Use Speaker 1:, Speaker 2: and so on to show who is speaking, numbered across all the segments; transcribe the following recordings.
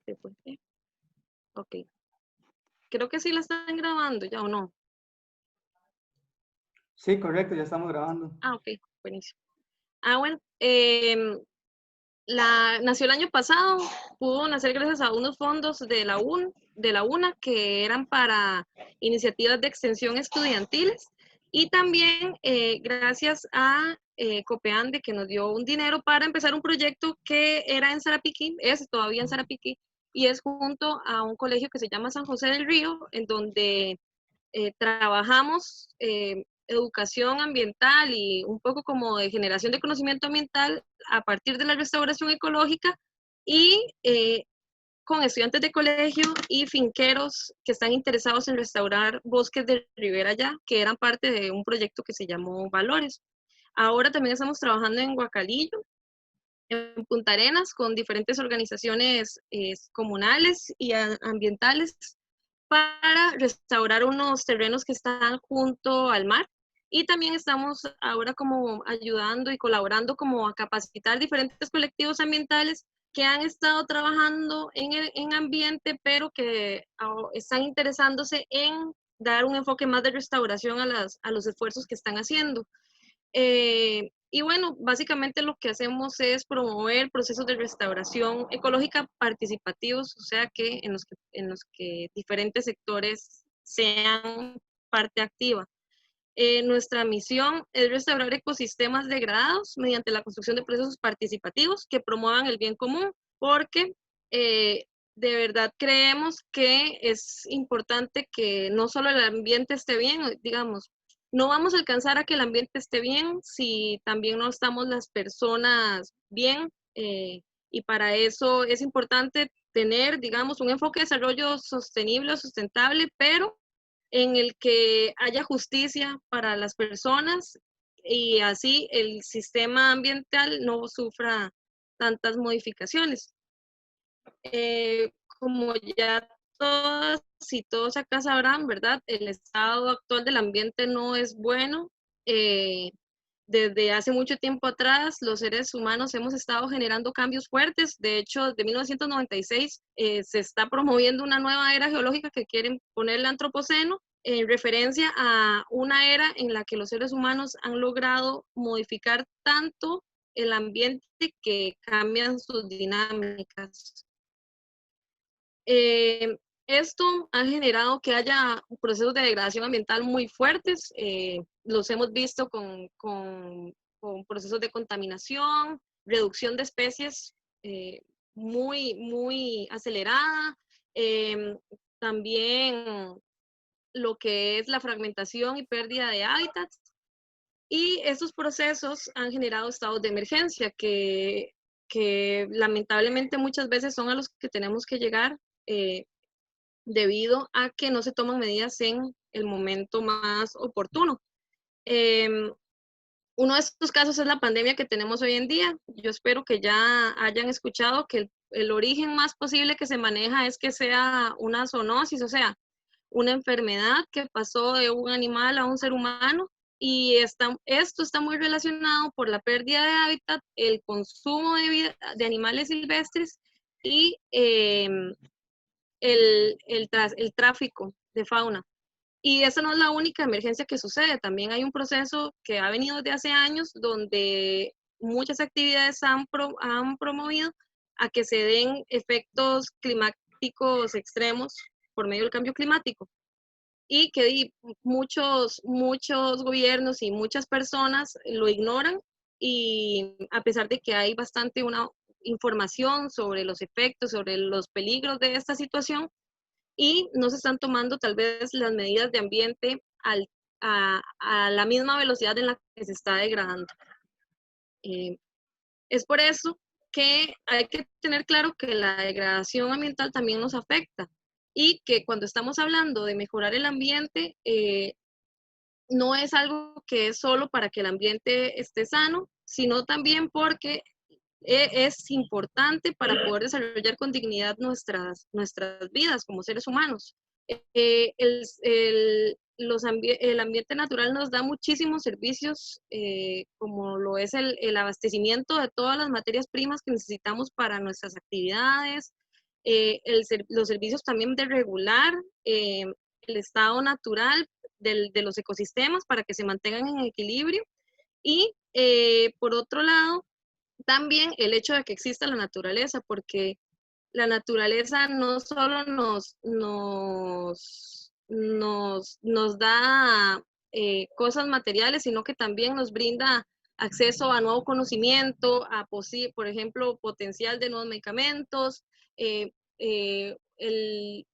Speaker 1: Se fue. Ok. Creo que sí la están grabando ya o no.
Speaker 2: Sí, correcto, ya estamos grabando.
Speaker 1: Ah, ok, buenísimo. Ah, bueno, nació el año pasado, pudo nacer gracias a unos fondos de la UNA, que eran para iniciativas de extensión estudiantiles, y también gracias a Copeande, que nos dio un dinero para empezar un proyecto que era en Sarapiquí, es todavía en Sarapiquí, y es junto a un colegio que se llama San José del Río, en donde trabajamos educación ambiental y un poco como de generación de conocimiento ambiental a partir de la restauración ecológica, y con estudiantes de colegio y finqueros que están interesados en restaurar bosques de ribera ya, que eran parte de un proyecto que se llamó Valores. Ahora también estamos trabajando en Guacalillo, en Punta Arenas, con diferentes organizaciones comunales y ambientales para restaurar unos terrenos que están junto al mar. Y también estamos ahora como ayudando y colaborando como a capacitar diferentes colectivos ambientales que han estado trabajando en ambiente, pero que están interesándose en dar un enfoque más de restauración a los esfuerzos que están haciendo. Y bueno, básicamente lo que hacemos es promover procesos de restauración ecológica participativos, o sea que en los que diferentes sectores sean parte activa. Nuestra misión es restaurar ecosistemas degradados mediante la construcción de procesos participativos que promuevan el bien común, porque de verdad creemos que es importante que no solo el ambiente esté bien, digamos, no vamos a alcanzar a que el ambiente esté bien si también no estamos las personas bien, y para eso es importante tener, digamos, un enfoque de desarrollo sostenible o sustentable, pero en el que haya justicia para las personas y así el sistema ambiental no sufra tantas modificaciones. Como ya todas y todos acá sabrán, ¿verdad? El estado actual del ambiente no es bueno. Eh, Desde hace mucho tiempo atrás, los seres humanos hemos estado generando cambios fuertes. De hecho, desde 1996 se está promoviendo una nueva era geológica que quieren poner el antropoceno, en referencia a una era en la que los seres humanos han logrado modificar tanto el ambiente que cambian sus dinámicas. Eh, Esto ha generado que haya procesos de degradación ambiental muy fuertes. Los hemos visto con procesos de contaminación, reducción de especies muy acelerada. eh, También lo que es la fragmentación y pérdida de hábitats. Y estos procesos han generado estados de emergencia que lamentablemente muchas veces son a los que tenemos que llegar, debido a que no se toman medidas en el momento más oportuno. Eh, Uno de estos casos es la pandemia que tenemos hoy en día. Yo espero que ya hayan escuchado que el origen más posible que se maneja es que sea una zoonosis, o sea, una enfermedad que pasó de un animal a un ser humano, y esto está muy relacionado por la pérdida de hábitat, el consumo de animales silvestres y el tráfico de fauna. Y esa no es la única emergencia que sucede, también hay un proceso que ha venido desde hace años donde muchas actividades han promovido a que se den efectos climáticos extremos por medio del cambio climático, y que muchos gobiernos y muchas personas lo ignoran, y a pesar de que hay bastante una información sobre los efectos, sobre los peligros de esta situación, y no se están tomando tal vez las medidas de ambiente a la misma velocidad en la que se está degradando. Eh, es por eso que hay que tener claro que la degradación ambiental también nos afecta, y que cuando estamos hablando de mejorar el ambiente, no es algo que es solo para que el ambiente esté sano, sino también porque es importante para poder desarrollar con dignidad nuestras vidas como seres humanos. El ambiente natural nos da muchísimos servicios, como lo es el abastecimiento de todas las materias primas que necesitamos para nuestras actividades, los servicios también de regular el estado natural de los ecosistemas para que se mantengan en equilibrio. Y por otro lado, también el hecho de que exista la naturaleza, porque la naturaleza no solo nos da cosas materiales, sino que también nos brinda acceso a nuevo conocimiento, por ejemplo, potencial de nuevos medicamentos,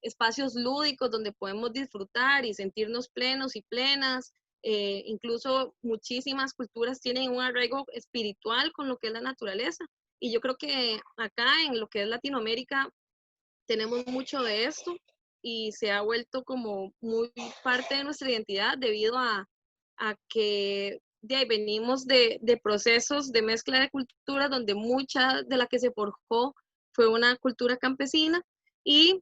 Speaker 1: espacios lúdicos donde podemos disfrutar y sentirnos plenos y plenas. Incluso muchísimas culturas tienen un arraigo espiritual con lo que es la naturaleza. Y yo creo que acá en lo que es Latinoamérica tenemos mucho de esto y se ha vuelto como muy parte de nuestra identidad debido a que de ahí venimos de procesos de mezcla de culturas donde mucha de la que se forjó fue una cultura campesina y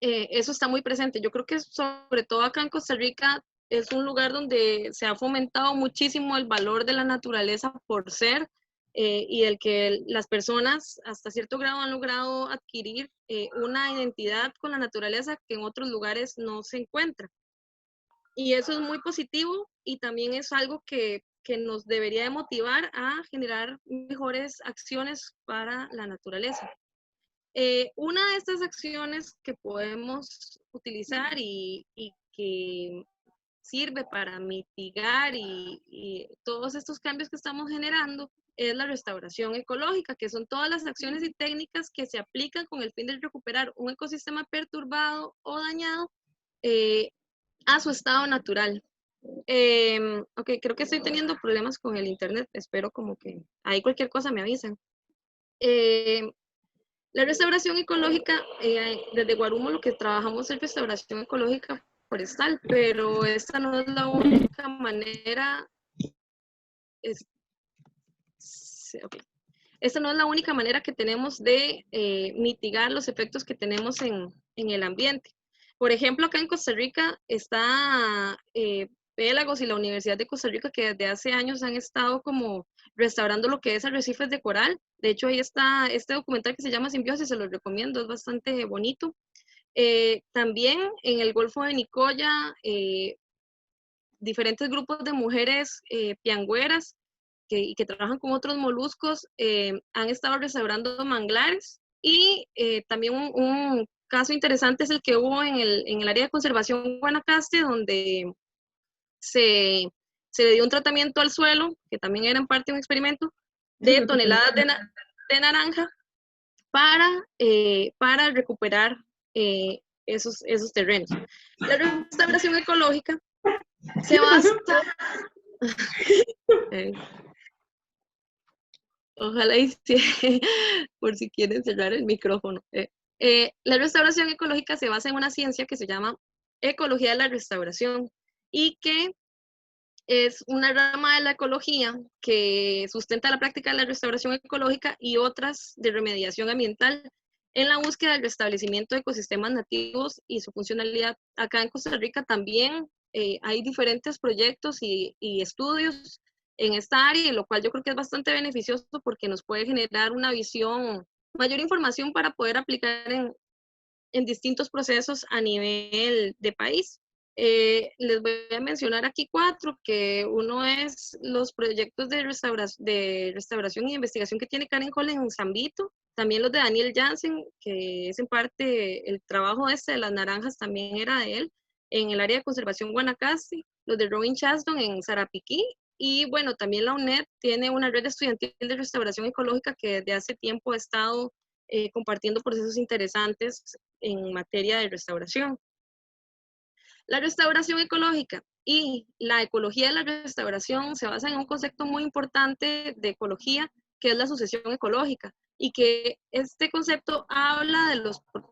Speaker 1: eso está muy presente. Yo creo que sobre todo acá en Costa Rica es un lugar donde se ha fomentado muchísimo el valor de la naturaleza por ser y el que las personas hasta cierto grado han logrado adquirir una identidad con la naturaleza que en otros lugares no se encuentra. Y eso es muy positivo y también es algo que nos debería de motivar a generar mejores acciones para la naturaleza. Una de estas acciones que podemos utilizar y que sirve para mitigar y todos estos cambios que estamos generando es la restauración ecológica, que son todas las acciones y técnicas que se aplican con el fin de recuperar un ecosistema perturbado o dañado a su estado natural. Ok, creo que estoy teniendo problemas con el internet, espero como que ahí cualquier cosa me avisan. La restauración ecológica, desde Guarumo lo que trabajamos es restauración ecológica forestal, pero esta no es la única manera, okay. Esta no es la única manera que tenemos de mitigar los efectos que tenemos en el ambiente. Por ejemplo, acá en Costa Rica está Pélagos y la Universidad de Costa Rica que desde hace años han estado como restaurando lo que es arrecifes de coral. De hecho, ahí está este documental que se llama Simbiosis, se lo recomiendo, es bastante bonito. También en el Golfo de Nicoya, diferentes grupos de mujeres piangüeras que trabajan con otros moluscos han estado restaurando manglares y también un caso interesante es el que hubo en el área de conservación Guanacaste, donde se le dio un tratamiento al suelo, que también era en parte un experimento, de toneladas de naranja para recuperar esos terrenos. La restauración ecológica se basa... Ojalá y sí, por si quieren cerrar el micrófono. La restauración ecológica se basa en una ciencia que se llama ecología de la restauración y que es una rama de la ecología que sustenta la práctica de la restauración ecológica y otras de remediación ambiental en la búsqueda del restablecimiento de ecosistemas nativos y su funcionalidad. Acá en Costa Rica también hay diferentes proyectos y estudios en esta área, lo cual yo creo que es bastante beneficioso porque nos puede generar una visión, mayor información para poder aplicar en distintos procesos a nivel de país. Les voy a mencionar aquí 4, que uno es los proyectos de restauración y investigación que tiene Karen Hall en Zambito, también los de Daniel Jansen, que es en parte el trabajo de las naranjas también era de él, en el área de conservación Guanacaste, los de Robin Chaston en Sarapiquí, y bueno, también la UNED tiene una red estudiantil de restauración ecológica que desde hace tiempo ha estado compartiendo procesos interesantes en materia de restauración. La restauración ecológica y la ecología de la restauración se basa en un concepto muy importante de ecología, que es la sucesión ecológica, y que este concepto habla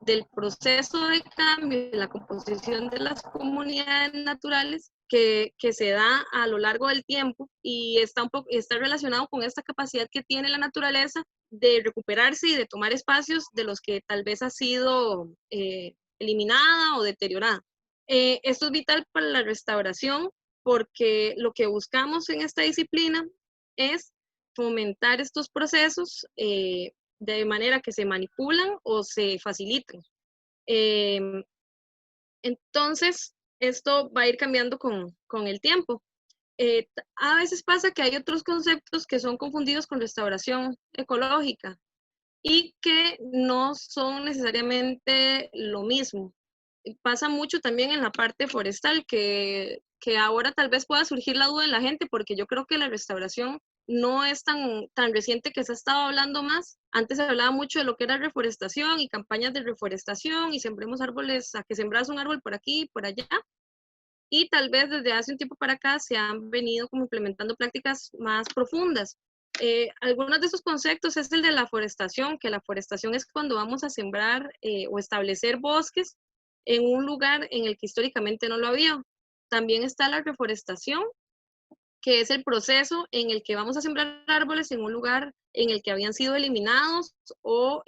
Speaker 1: del proceso de cambio en la composición de las comunidades naturales que se da a lo largo del tiempo y está relacionado con esta capacidad que tiene la naturaleza de recuperarse y de tomar espacios de los que tal vez ha sido eliminada o deteriorada. Esto es vital para la restauración porque lo que buscamos en esta disciplina es fomentar estos procesos de manera que se manipulan o se facilitan. Entonces, esto va a ir cambiando con el tiempo. A veces pasa que hay otros conceptos que son confundidos con restauración ecológica y que no son necesariamente lo mismo. Pasa mucho también en la parte forestal, que ahora tal vez pueda surgir la duda en la gente, porque yo creo que la restauración no es tan reciente que se ha estado hablando más. Antes se hablaba mucho de lo que era reforestación y campañas de reforestación y sembremos árboles, a que sembras un árbol por aquí y por allá. Y tal vez desde hace un tiempo para acá se han venido como implementando prácticas más profundas. Algunos de esos conceptos es el de la forestación, que la forestación es cuando vamos a sembrar o establecer bosques en un lugar en el que históricamente no lo había. También está la reforestación, que es el proceso en el que vamos a sembrar árboles en un lugar en el que habían sido eliminados o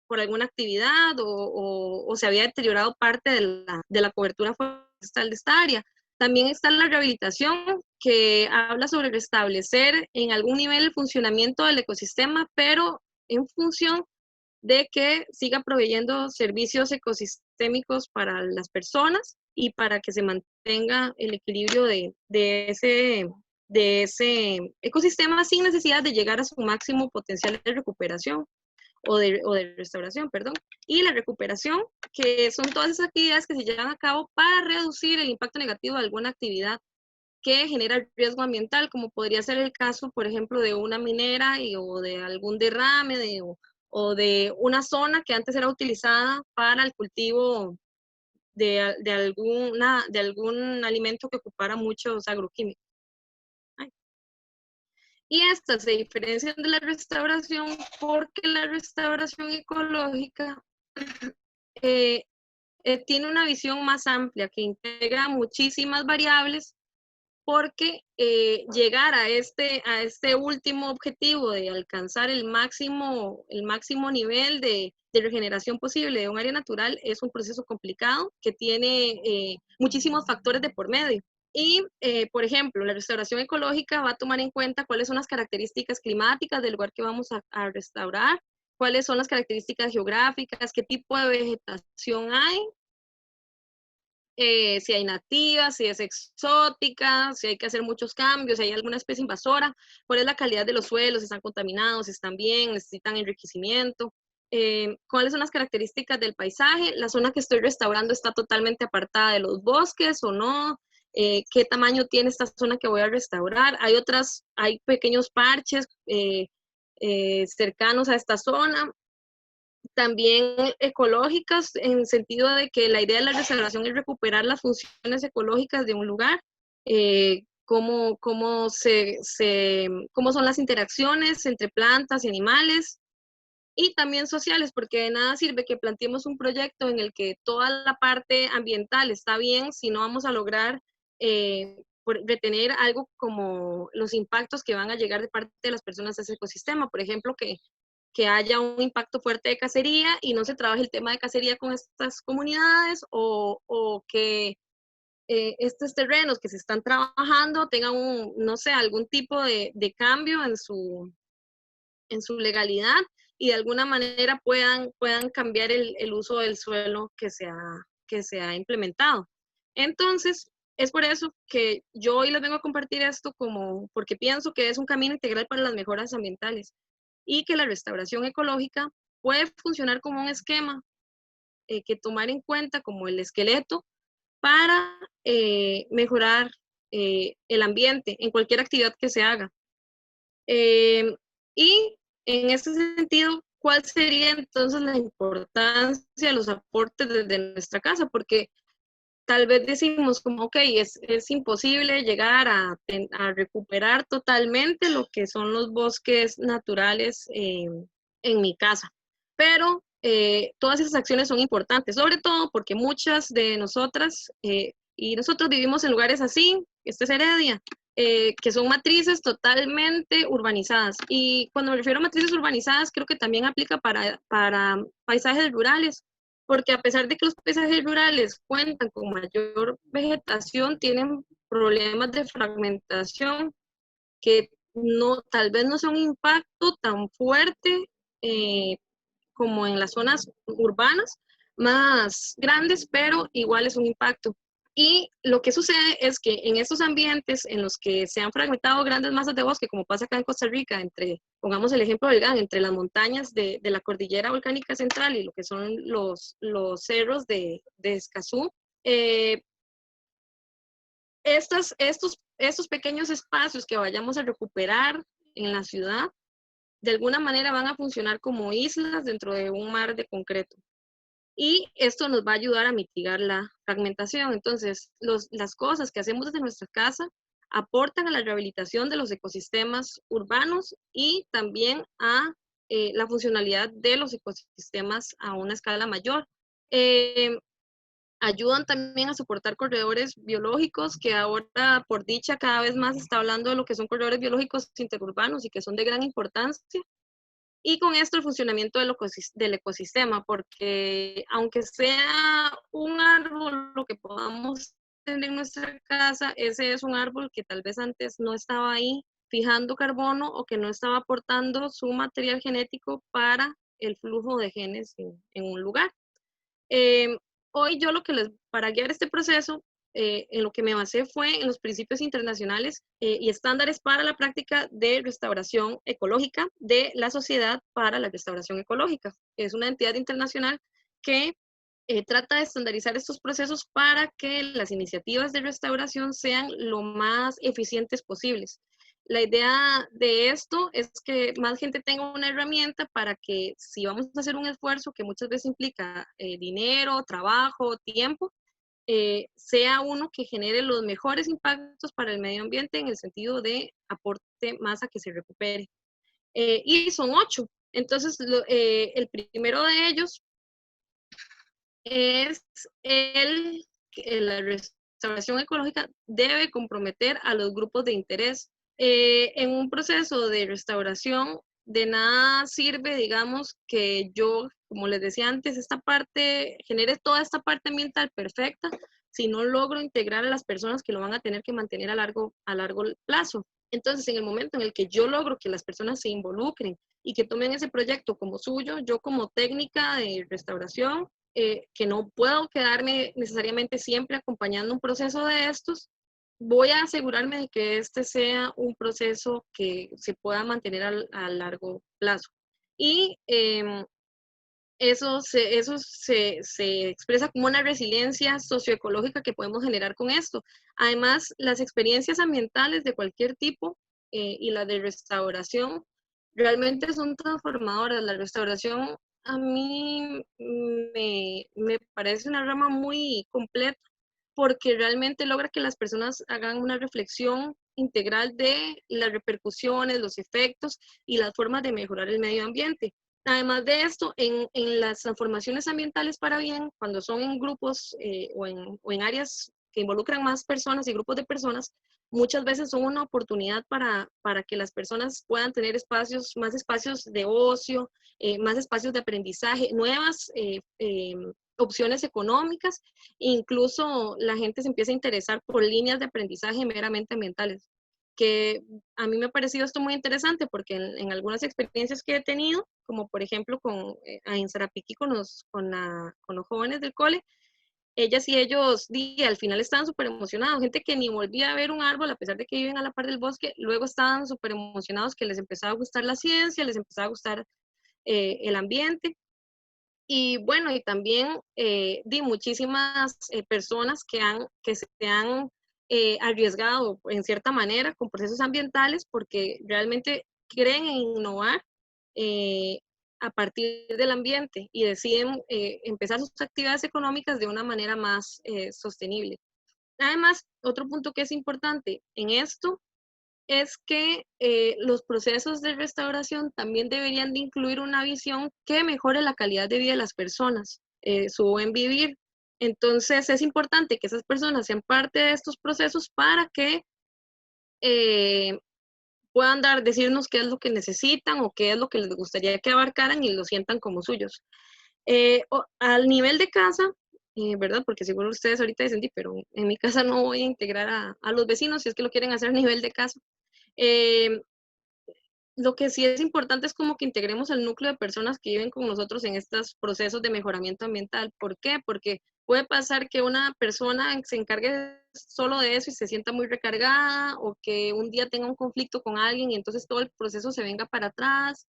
Speaker 1: por alguna actividad o se había deteriorado parte de la cobertura forestal de esta área. También está la rehabilitación, que habla sobre restablecer en algún nivel el funcionamiento del ecosistema, pero en función de que siga proveyendo servicios ecosistémicos para las personas y para que se mantenga el equilibrio de ese ecosistema sin necesidad de llegar a su máximo potencial de recuperación o de restauración, perdón. Y la recuperación, que son todas esas actividades que se llevan a cabo para reducir el impacto negativo de alguna actividad que genera riesgo ambiental, como podría ser el caso, por ejemplo, de una minera o de algún derrame o de una zona que antes era utilizada para el cultivo de algún alimento que ocupara muchos agroquímicos. Y estas se diferencian de la restauración porque la restauración ecológica eh, tiene una visión más amplia que integra muchísimas variables, porque llegar a este último objetivo de alcanzar el máximo nivel de regeneración posible de un área natural es un proceso complicado que tiene muchísimos factores de por medio. Y, por ejemplo, la restauración ecológica va a tomar en cuenta cuáles son las características climáticas del lugar que vamos a restaurar, cuáles son las características geográficas, qué tipo de vegetación hay, si hay nativas, si es exótica, si hay que hacer muchos cambios, si hay alguna especie invasora, cuál es la calidad de los suelos, si están contaminados, si están bien, necesitan enriquecimiento, cuáles son las características del paisaje, la zona que estoy restaurando está totalmente apartada de los bosques o no, qué tamaño tiene esta zona que voy a restaurar, hay pequeños parches cercanos a esta zona, también ecológicas, en el sentido de que la idea de la restauración es recuperar las funciones ecológicas de un lugar, cómo son las interacciones entre plantas y animales, y también sociales, porque de nada sirve que planteemos un proyecto en el que toda la parte ambiental está bien si no vamos a lograr retener algo como los impactos que van a llegar de parte de las personas a ese ecosistema. Por ejemplo, que haya un impacto fuerte de cacería y no se trabaje el tema de cacería con estas comunidades, o que estos terrenos que se están trabajando tengan no sé, algún tipo de cambio en su legalidad y de alguna manera puedan cambiar el uso del suelo que se ha implementado. Entonces, es por eso que yo hoy les vengo a compartir esto porque pienso que es un camino integral para las mejoras ambientales y que la restauración ecológica puede funcionar como un esquema que tomar en cuenta como el esqueleto para mejorar el ambiente en cualquier actividad que se haga. Y en ese sentido, ¿cuál sería entonces la importancia de los aportes desde nuestra casa? Porque tal vez decimos como, ok, es imposible llegar a recuperar totalmente lo que son los bosques naturales en mi casa, pero todas esas acciones son importantes, sobre todo porque muchas de nosotras, y nosotros vivimos en lugares así, este es Heredia, que son matrices totalmente urbanizadas. Y cuando me refiero a matrices urbanizadas, creo que también aplica para paisajes rurales, porque a pesar de que los paisajes rurales cuentan con mayor vegetación, tienen problemas de fragmentación que tal vez no sea un impacto tan fuerte como en las zonas urbanas más grandes, pero igual es un impacto. Y lo que sucede es que en estos ambientes en los que se han fragmentado grandes masas de bosque, como pasa acá en Costa Rica, pongamos el ejemplo del GAN, entre las montañas de la cordillera volcánica central y lo que son los cerros de Escazú, estos pequeños espacios que vayamos a recuperar en la ciudad, de alguna manera van a funcionar como islas dentro de un mar de concreto. Y esto nos va a ayudar a mitigar la fragmentación. Entonces, las cosas que hacemos desde nuestra casa aportan a la rehabilitación de los ecosistemas urbanos y también a la funcionalidad de los ecosistemas a una escala mayor. Ayudan también a soportar corredores biológicos, que ahora, por dicha, cada vez más se está hablando de lo que son corredores biológicos interurbanos y que son de gran importancia. Y con esto el funcionamiento del ecosistema, porque aunque sea un árbol lo que podamos tener en nuestra casa, ese es un árbol que tal vez antes no estaba ahí fijando carbono o que no estaba aportando su material genético para el flujo de genes en un lugar. Hoy yo para guiar este proceso, en lo que me basé fue en los principios internacionales y estándares para la práctica de restauración ecológica de la Sociedad para la Restauración Ecológica. Es una entidad internacional que trata de estandarizar estos procesos para que las iniciativas de restauración sean lo más eficientes posibles. La idea de esto es que más gente tenga una herramienta para que si vamos a hacer un esfuerzo que muchas veces implica dinero, trabajo, tiempo, sea uno que genere los mejores impactos para el medio ambiente en el sentido de aporte más a que se recupere. Y son 8. Entonces, el primero de ellos es la restauración ecológica debe comprometer a los grupos de interés. En un proceso de restauración, de nada sirve, digamos, que yo, como les decía antes, genere toda esta parte ambiental perfecta si no logro integrar a las personas que lo van a tener que mantener a largo plazo. Entonces, en el momento en el que yo logro que las personas se involucren y que tomen ese proyecto como suyo, yo como técnica de restauración, que no puedo quedarme necesariamente siempre acompañando un proceso de estos, voy a asegurarme de que este sea un proceso que se pueda mantener a largo plazo. Y eso se expresa como una resiliencia socioecológica que podemos generar con esto. Además, las experiencias ambientales de cualquier tipo y la de restauración realmente son transformadoras. La restauración a mí me parece una rama muy completa porque realmente logra que las personas hagan una reflexión integral de las repercusiones, los efectos y las formas de mejorar el medio ambiente. Además de esto, en las transformaciones ambientales para bien, cuando son en grupos o en áreas que involucran más personas y grupos de personas, muchas veces son una oportunidad para que las personas puedan tener más espacios de ocio, más espacios de aprendizaje, nuevas opciones económicas, incluso la gente se empieza a interesar por líneas de aprendizaje meramente ambientales, que a mí me ha parecido esto muy interesante porque en algunas experiencias que he tenido, como por ejemplo en Sarapiquí con los jóvenes del cole, ellas y ellos al final estaban súper emocionados, gente que ni volvía a ver un árbol a pesar de que viven a la par del bosque, luego estaban súper emocionados que les empezaba a gustar la ciencia, les empezaba a gustar el ambiente. Y bueno, y también muchísimas personas que se han arriesgado en cierta manera con procesos ambientales porque realmente creen en innovar eh, a partir del ambiente y deciden empezar sus actividades económicas de una manera más sostenible. Además, otro punto que es importante en esto es que los procesos de restauración también deberían de incluir una visión que mejore la calidad de vida de las personas, su buen vivir. Entonces es importante que esas personas sean parte de estos procesos para que eh, puedan decirnos qué es lo que necesitan o qué es lo que les gustaría que abarcaran y lo sientan como suyos. Al nivel de casa, ¿verdad? Porque seguro ustedes ahorita dicen, pero en mi casa no voy a integrar a los vecinos si es que lo quieren hacer a nivel de casa. Eh, lo que sí es importante es como que integremos el núcleo de personas que viven con nosotros en estos procesos de mejoramiento ambiental. ¿Por qué? Porque puede pasar que una persona se encargue solo de eso y se sienta muy recargada, o que un día tenga un conflicto con alguien y entonces todo el proceso se venga para atrás.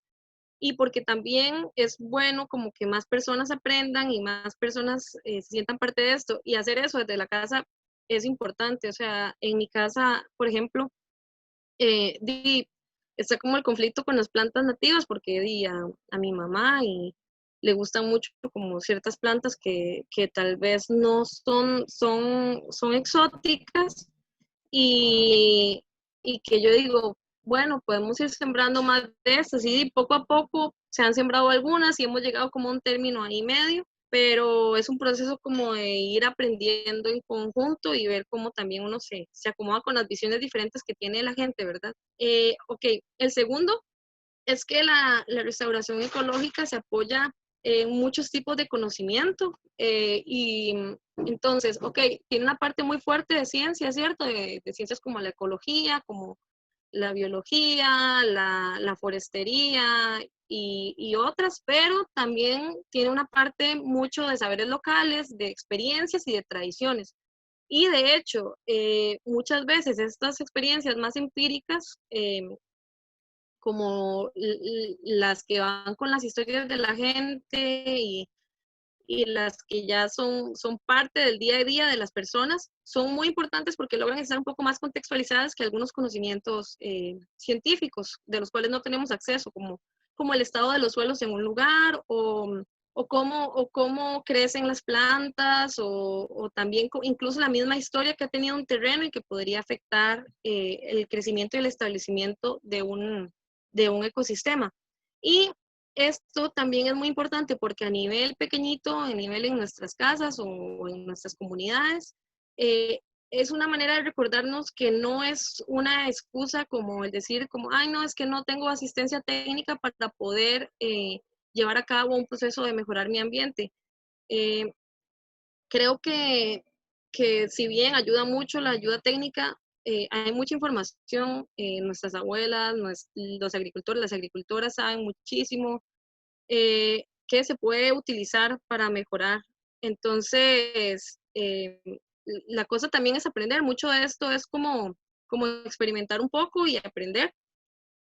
Speaker 1: Y porque también es bueno como que más personas aprendan y más personas se sientan parte de esto. Y hacer eso desde la casa es importante. O sea, en mi casa, por ejemplo, eh, di, está como el conflicto con las plantas nativas, porque a mi mamá y le gustan mucho como ciertas plantas que tal vez no son exóticas, y, y que yo digo, bueno, podemos ir sembrando más de estas, y poco a poco se han sembrado algunas y hemos llegado como a un término ahí medio, pero es un proceso como de ir aprendiendo en conjunto y ver cómo también uno se acomoda con las visiones diferentes que tiene la gente, ¿verdad? Ok, el segundo es que la restauración ecológica se apoya en muchos tipos de conocimiento, y entonces, ok, tiene una parte muy fuerte de ciencia, ¿cierto? De ciencias como la ecología, como la biología, la forestería y otras, pero también tiene una parte mucho de saberes locales, de experiencias y de tradiciones. Y de hecho, muchas veces estas experiencias más empíricas, como las que van con las historias de la gente, y las que ya son parte del día a día de las personas, son muy importantes porque logran estar un poco más contextualizadas que algunos conocimientos científicos de los cuales no tenemos acceso, como el estado de los suelos en un lugar, o cómo crecen las plantas, o también incluso la misma historia que ha tenido un terreno y que podría afectar el crecimiento y el establecimiento de un ecosistema. Y esto también es muy importante porque a nivel pequeñito, a nivel en nuestras casas o en nuestras comunidades, eh, es una manera de recordarnos que no es una excusa como el decir como, ay, no, es que no tengo asistencia técnica para poder llevar a cabo un proceso de mejorar mi ambiente. Eh, Creo que si bien ayuda mucho la ayuda técnica, hay mucha información, nuestras abuelas, los agricultores, las agricultoras saben muchísimo que se puede utilizar para mejorar. Entonces, la cosa también es aprender. Mucho de esto es como experimentar un poco y aprender.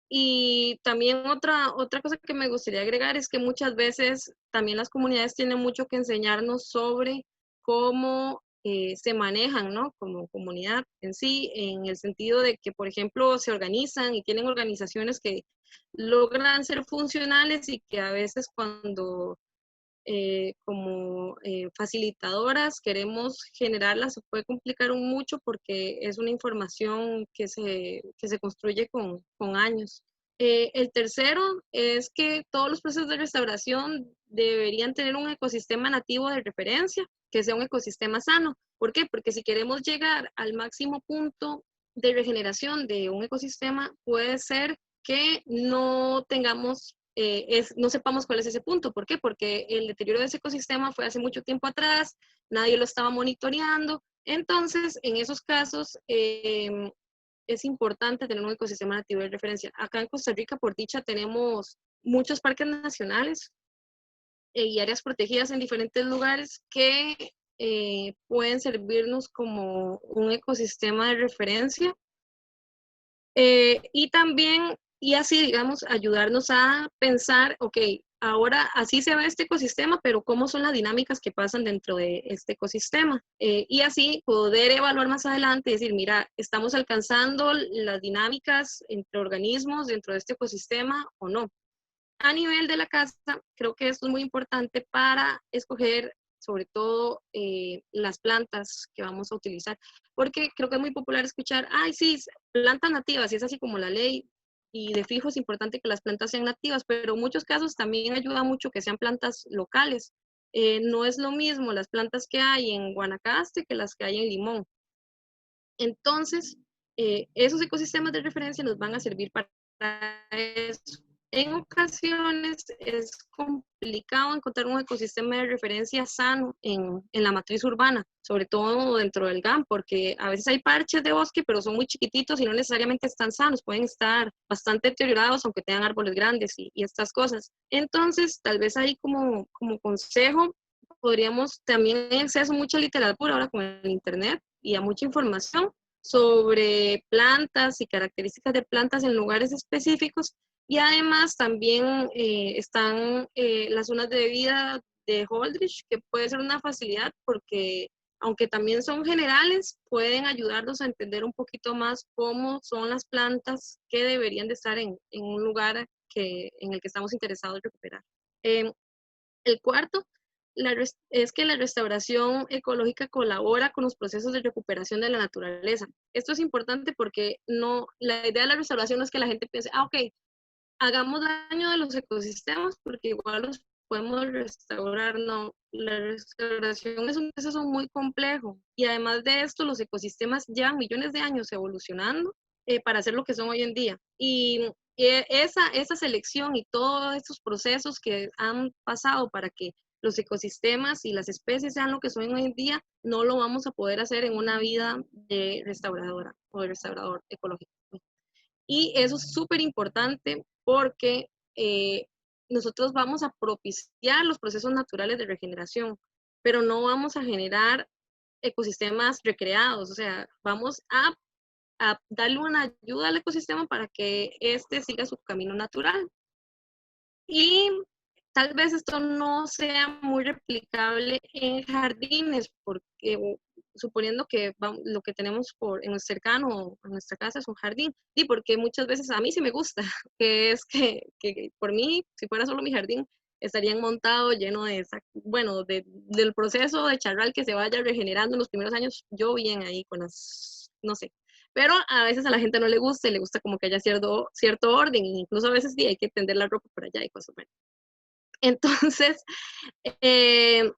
Speaker 1: Y también otra cosa que me gustaría agregar es que muchas veces también las comunidades tienen mucho que enseñarnos sobre cómo se manejan, ¿no? Como comunidad en sí, en el sentido de que, por ejemplo, se organizan y tienen organizaciones que logran ser funcionales, y que a veces cuando como facilitadoras queremos generarlas se puede complicar mucho porque es una información que se construye con años. El tercero es que todos los procesos de restauración deberían tener un ecosistema nativo de referencia, que sea un ecosistema sano. ¿Por qué? Porque si queremos llegar al máximo punto de regeneración de un ecosistema, puede ser que no tengamos, no sepamos cuál es ese punto. ¿Por qué? Porque el deterioro de ese ecosistema fue hace mucho tiempo atrás, nadie lo estaba monitoreando. Entonces, en esos casos, es importante tener un ecosistema nativo de referencia. Acá en Costa Rica, por dicha, tenemos muchos parques nacionales y áreas protegidas en diferentes lugares que pueden servirnos como un ecosistema de referencia, y también, y así, digamos, ayudarnos a pensar, ok, ahora así se ve este ecosistema, pero ¿cómo son las dinámicas que pasan dentro de este ecosistema? Y así poder evaluar más adelante y decir, mira, ¿estamos alcanzando las dinámicas entre organismos dentro de este ecosistema o no? A nivel de la casa, creo que esto es muy importante para escoger sobre todo las plantas que vamos a utilizar, porque creo que es muy popular escuchar, ay, sí, plantas nativas, y es así como la ley, y de fijo es importante que las plantas sean nativas, pero en muchos casos también ayuda mucho que sean plantas locales. No es lo mismo las plantas que hay en Guanacaste que las que hay en Limón. Entonces, esos ecosistemas de referencia nos van a servir para eso. En ocasiones es complicado encontrar un ecosistema de referencia sano en la matriz urbana, sobre todo dentro del GAM, porque a veces hay parches de bosque, pero son muy chiquititos y no necesariamente están sanos, pueden estar bastante deteriorados aunque tengan árboles grandes y estas cosas. Entonces, tal vez ahí como consejo, podríamos también hay acceso a mucha literatura ahora con el internet y a mucha información sobre plantas y características de plantas en lugares específicos y además también están las zonas de vida de Holdridge, que puede ser una facilidad porque aunque también son generales, pueden ayudarnos a entender un poquito más cómo son las plantas que deberían de estar en un lugar en el que estamos interesados en recuperar. El cuarto es que la restauración ecológica colabora con los procesos de recuperación de la naturaleza. Esto es importante porque la idea de la restauración no es que la gente piense, ok, hagamos daño a los ecosistemas porque igual los podemos restaurar. No, la restauración es un proceso muy complejo y además de esto los ecosistemas llevan millones de años evolucionando para ser lo que son hoy en día. Y esa selección y todos estos procesos que han pasado para que los ecosistemas y las especies sean lo que son hoy en día, no lo vamos a poder hacer en una vida de restauradora o de restaurador ecológico. Y eso es súper importante porque nosotros vamos a propiciar los procesos naturales de regeneración, pero no vamos a generar ecosistemas recreados, o sea, vamos a darle una ayuda al ecosistema para que éste siga su camino natural. Y tal vez esto no sea muy replicable en jardines, porque suponiendo que lo que tenemos en nuestro cercano, en nuestra casa es un jardín, y porque muchas veces a mí sí me gusta, que es que por mí, si fuera solo mi jardín, estarían montados lleno del proceso de charral que se vaya regenerando en los primeros años, yo bien ahí con no sé, pero a veces a la gente no le gusta y le gusta como que haya cierto orden, e incluso a veces sí hay que tender la ropa por allá y cosas. Bueno. Entonces, eh,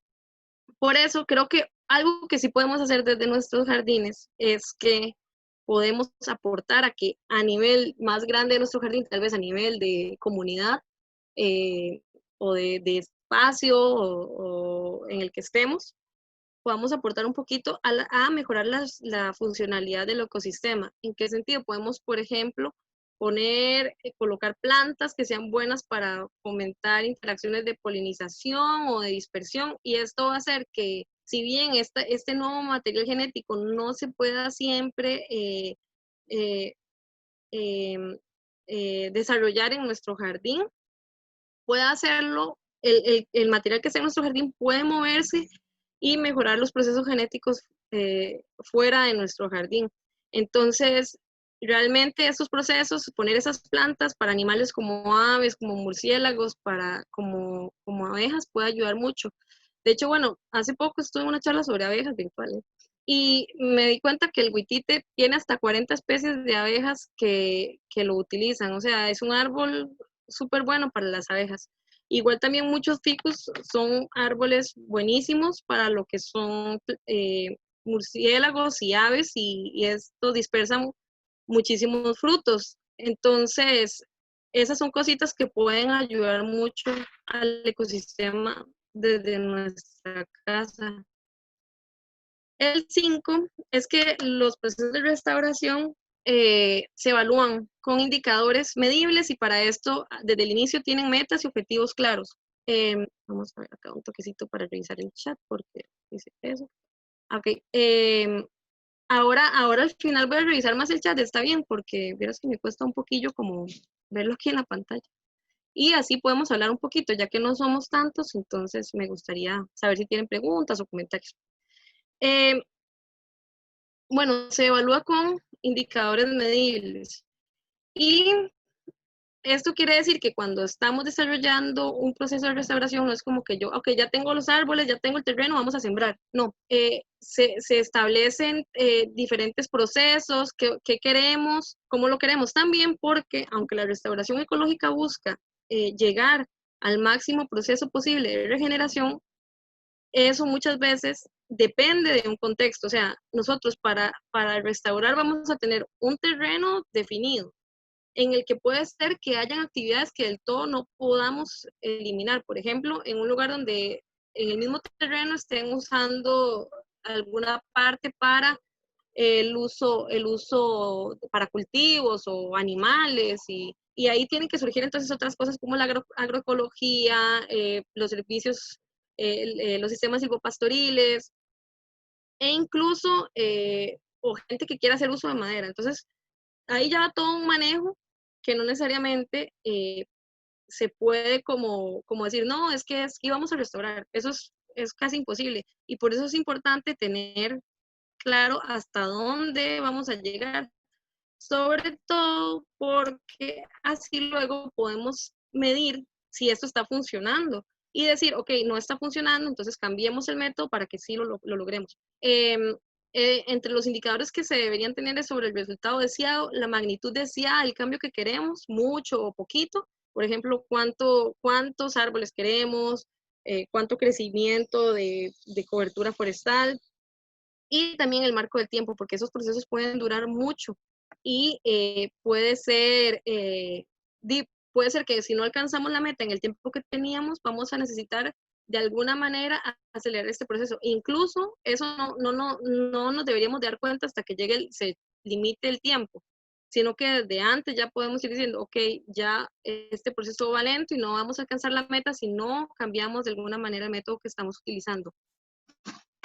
Speaker 1: por eso creo que algo que sí podemos hacer desde nuestros jardines es que podemos aportar a que a nivel más grande de nuestro jardín, tal vez a nivel de comunidad eh, o de espacio o en el que estemos, podamos aportar un poquito a mejorar la funcionalidad del ecosistema. ¿En qué sentido? Podemos, por ejemplo, colocar plantas que sean buenas para fomentar interacciones de polinización o de dispersión, y esto va a hacer que, si bien este nuevo material genético no se pueda siempre eh, eh, desarrollar en nuestro jardín, pueda hacerlo, el material que está en nuestro jardín puede moverse y mejorar los procesos genéticos fuera de nuestro jardín. Entonces, realmente estos procesos, poner esas plantas para animales como aves, como murciélagos, como abejas, puede ayudar mucho. De hecho, bueno, hace poco estuve en una charla sobre abejas virtuales y me di cuenta que el huitite tiene hasta 40 especies de abejas que lo utilizan. O sea, es un árbol súper bueno para las abejas. Igual también muchos ficus son árboles buenísimos para lo que son murciélagos y aves y esto dispersan muchísimos frutos. Entonces, esas son cositas que pueden ayudar mucho al ecosistema desde nuestra casa. El 5 es que los procesos de restauración se evalúan con indicadores medibles y para esto desde el inicio tienen metas y objetivos claros. Vamos a ver acá un toquecito para revisar el chat porque dice eso. Ok. Ahora al final voy a revisar más el chat, está bien, porque vieras que me cuesta un poquillo como verlo aquí en la pantalla. Y así podemos hablar un poquito, ya que no somos tantos, entonces me gustaría saber si tienen preguntas o comentarios. Bueno, se evalúa con indicadores medibles. Y esto quiere decir que cuando estamos desarrollando un proceso de restauración, no es como que yo, ok, ya tengo los árboles, ya tengo el terreno, vamos a sembrar. No, se establecen diferentes procesos, qué queremos, cómo lo queremos también, porque aunque la restauración ecológica busca llegar al máximo proceso posible de regeneración, eso muchas veces depende de un contexto. O sea, nosotros para restaurar vamos a tener un terreno definido, en el que puede ser que hayan actividades que del todo no podamos eliminar. Por ejemplo, en un lugar donde en el mismo terreno estén usando alguna parte para el uso para cultivos o animales y ahí tienen que surgir entonces otras cosas como la agroecología, los servicios, los sistemas silvopastoriles e incluso o gente que quiera hacer uso de madera. Entonces, ahí ya va todo un manejo que no necesariamente se puede como decir, no, es que íbamos a restaurar. Eso es casi imposible. Y por eso es importante tener claro hasta dónde vamos a llegar. Sobre todo porque así luego podemos medir si esto está funcionando y decir, ok, no está funcionando, entonces cambiemos el método para que sí lo logremos. Entre los indicadores que se deberían tener es sobre el resultado deseado, la magnitud deseada, el cambio que queremos, mucho o poquito. Por ejemplo, cuántos árboles queremos, cuánto crecimiento de cobertura forestal, y también el marco del tiempo, porque esos procesos pueden durar mucho y puede ser que si no alcanzamos la meta en el tiempo que teníamos, vamos a necesitar de alguna manera acelerar este proceso. Incluso eso no nos deberíamos dar cuenta hasta que se limite el tiempo, sino que desde antes ya podemos ir diciendo, ok, ya este proceso va lento y no vamos a alcanzar la meta si no cambiamos de alguna manera el método que estamos utilizando.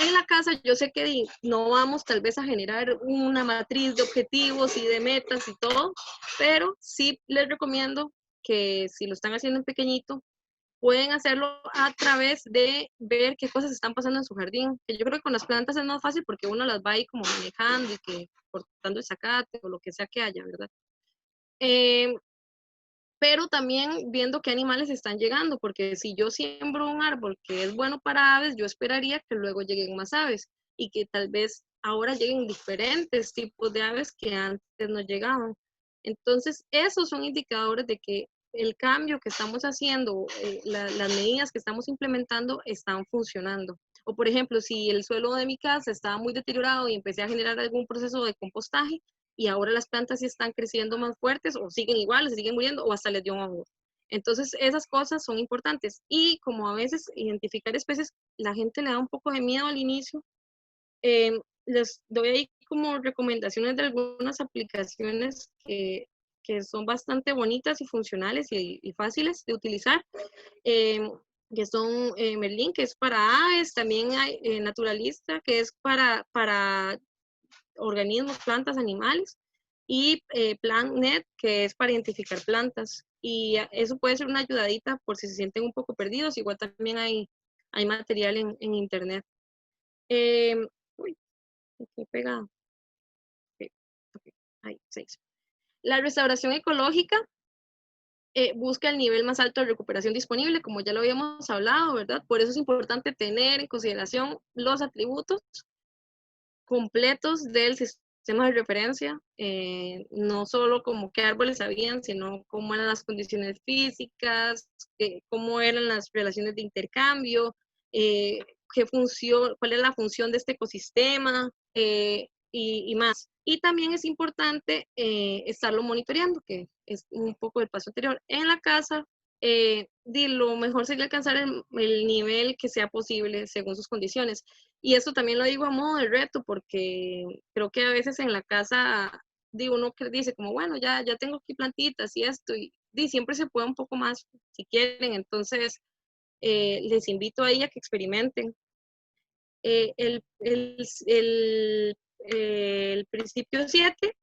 Speaker 1: En la casa yo sé que no vamos tal vez a generar una matriz de objetivos y de metas y todo, pero sí les recomiendo que si lo están haciendo en pequeñito, pueden hacerlo a través de ver qué cosas están pasando en su jardín. Que yo creo que con las plantas es más fácil porque uno las va ahí como manejando y que cortando el zacate o lo que sea que haya, ¿verdad? Pero también viendo qué animales están llegando, porque si yo siembro un árbol que es bueno para aves, yo esperaría que luego lleguen más aves y que tal vez ahora lleguen diferentes tipos de aves que antes no llegaban. Entonces, esos son indicadores de que el cambio que estamos haciendo, las medidas que estamos implementando están funcionando. O por ejemplo, si el suelo de mi casa estaba muy deteriorado y empecé a generar algún proceso de compostaje, y ahora las plantas sí están creciendo más fuertes o siguen igual, se siguen muriendo o hasta les dio un amor. Entonces, esas cosas son importantes. Y como a veces identificar especies, la gente le da un poco de miedo al inicio, les doy ahí como recomendaciones de algunas aplicaciones que son bastante bonitas y funcionales y fáciles de utilizar, que son Merlin, que es para aves, también hay Naturalista, que es para organismos, plantas, animales, y PlantNet, que es para identificar plantas. Y eso puede ser una ayudadita por si se sienten un poco perdidos. Igual también hay material en internet. Uy, aquí pegado. Okay, okay, ahí, 6. La restauración ecológica busca el nivel más alto de recuperación disponible, como ya lo habíamos hablado, ¿verdad? Por eso es importante tener en consideración los atributos completos del sistema de referencia, no solo como qué árboles habían, sino cómo eran las condiciones físicas, cómo eran las relaciones de intercambio, cuál es la función de este ecosistema y más. Y también es importante estarlo monitoreando, que es un poco el paso anterior. En la casa, lo mejor sería alcanzar el nivel que sea posible según sus condiciones. Y esto también lo digo a modo de reto, porque creo que a veces en la casa, uno que dice como, bueno, ya tengo aquí plantitas y esto, y siempre se puede un poco más si quieren. Entonces, les invito a ella que experimenten. El principio 7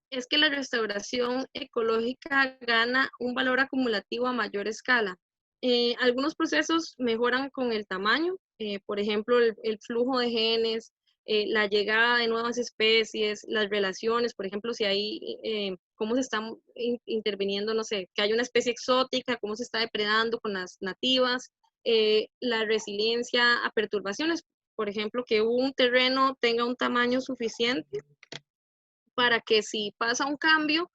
Speaker 1: es que la restauración ecológica gana un valor acumulativo a mayor escala. Algunos procesos mejoran con el tamaño, por ejemplo, el flujo de genes, la llegada de nuevas especies, las relaciones, por ejemplo, si hay, cómo se está interviniendo, no sé, que hay una especie exótica, cómo se está depredando con las nativas, la resiliencia a perturbaciones, por ejemplo, que un terreno tenga un tamaño suficiente para que si pasa un cambio,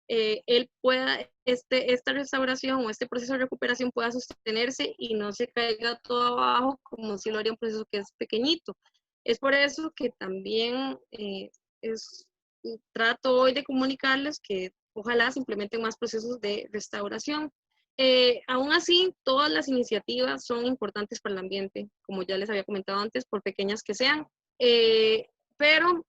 Speaker 1: él pueda, esta restauración o este proceso de recuperación pueda sostenerse y no se caiga todo abajo como si lo haría un proceso que es pequeñito. Es por eso que también trato hoy de comunicarles que ojalá se implementen más procesos de restauración. Aún así, todas las iniciativas son importantes para el ambiente, como ya les había comentado antes, por pequeñas que sean, pero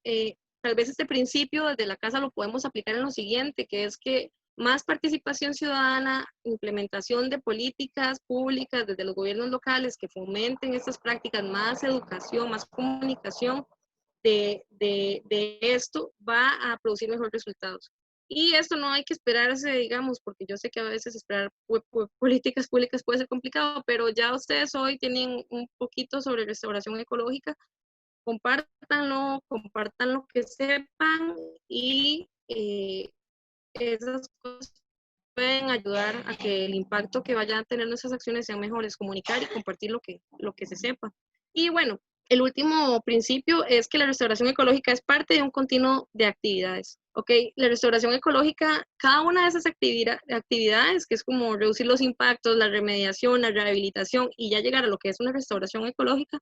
Speaker 1: tal vez este principio desde la casa lo podemos aplicar en lo siguiente, que es que más participación ciudadana, implementación de políticas públicas desde los gobiernos locales que fomenten estas prácticas, más educación, más comunicación de esto, va a producir mejores resultados. Y esto no hay que esperarse, digamos, porque yo sé que a veces esperar políticas públicas puede ser complicado, pero ya ustedes hoy tienen un poquito sobre restauración ecológica, compártanlo, compartan lo que sepan y esas cosas pueden ayudar a que el impacto que vayan a tener nuestras acciones sean mejores, comunicar y compartir lo que se sepa. Y bueno, el último principio es que la restauración ecológica es parte de un continuo de actividades. ¿Ok? La restauración ecológica, cada una de esas actividades, que es como reducir los impactos, la remediación, la rehabilitación y ya llegar a lo que es una restauración ecológica,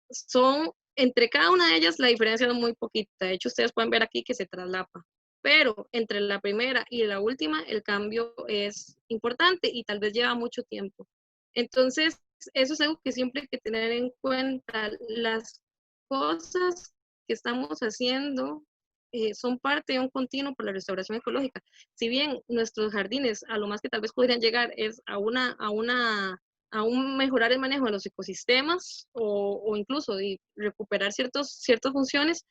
Speaker 1: son, entre cada una de ellas, la diferencia es muy poquita. De hecho, ustedes pueden ver aquí que se traslapa. Pero entre la primera y la última, el cambio es importante y tal vez lleva mucho tiempo. Entonces, eso es algo que siempre hay que tener en cuenta. Las cosas que estamos haciendo son parte de un continuo por la restauración ecológica. Si bien nuestros jardines, a lo más que tal vez podrían llegar es a un mejorar el manejo de los ecosistemas o incluso de recuperar ciertas funciones,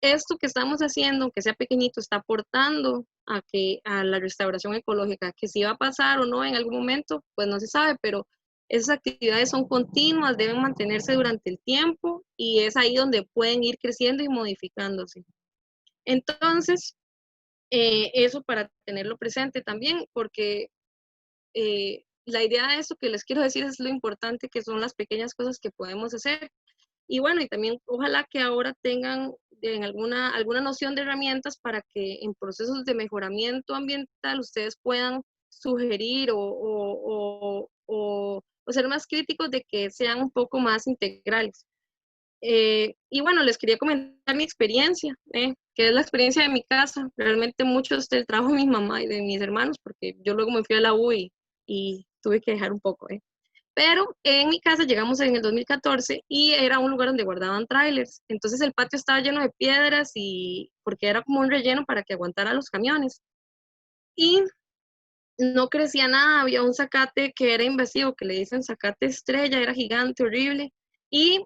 Speaker 1: esto que estamos haciendo, aunque sea pequeñito, está aportando a la restauración ecológica, que si va a pasar o no en algún momento, pues no se sabe, pero esas actividades son continuas, deben mantenerse durante el tiempo y es ahí donde pueden ir creciendo y modificándose. Entonces, eso para tenerlo presente también, porque la idea de esto que les quiero decir es lo importante que son las pequeñas cosas que podemos hacer. Y bueno, y también ojalá que ahora tengan en alguna noción de herramientas para que en procesos de mejoramiento ambiental ustedes puedan sugerir o ser más críticos de que sean un poco más integrales. Y bueno, les quería comentar mi experiencia, que es la experiencia de mi casa. Realmente mucho del trabajo de mi mamá y de mis hermanos, porque yo luego me fui a la U y tuve que dejar un poco. Pero en mi casa llegamos en el 2014 y era un lugar donde guardaban trailers. Entonces el patio estaba lleno de piedras y porque era como un relleno para que aguantara los camiones. Y no crecía nada, había un zacate que era invasivo, que le dicen zacate estrella, era gigante, horrible. Y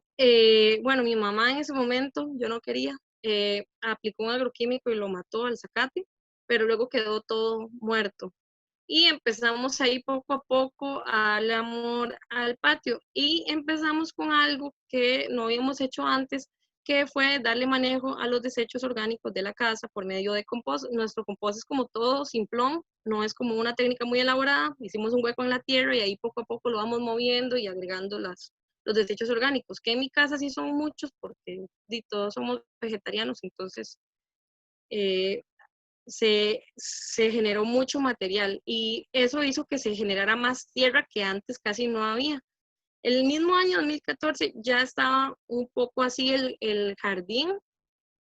Speaker 1: bueno, mi mamá en ese momento, yo no quería, aplicó un agroquímico y lo mató al zacate, pero luego quedó todo muerto. Y empezamos ahí poco a poco a darle amor al patio y empezamos con algo que no habíamos hecho antes, que fue darle manejo a los desechos orgánicos de la casa por medio de compost. Nuestro compost es como todo simplón, no es como una técnica muy elaborada. Hicimos un hueco en la tierra y ahí poco a poco lo vamos moviendo y agregando los desechos orgánicos, que en mi casa sí son muchos porque todos somos vegetarianos, entonces eh, se generó mucho material y eso hizo que se generara más tierra que antes casi no había. El mismo año 2014 ya estaba un poco así el jardín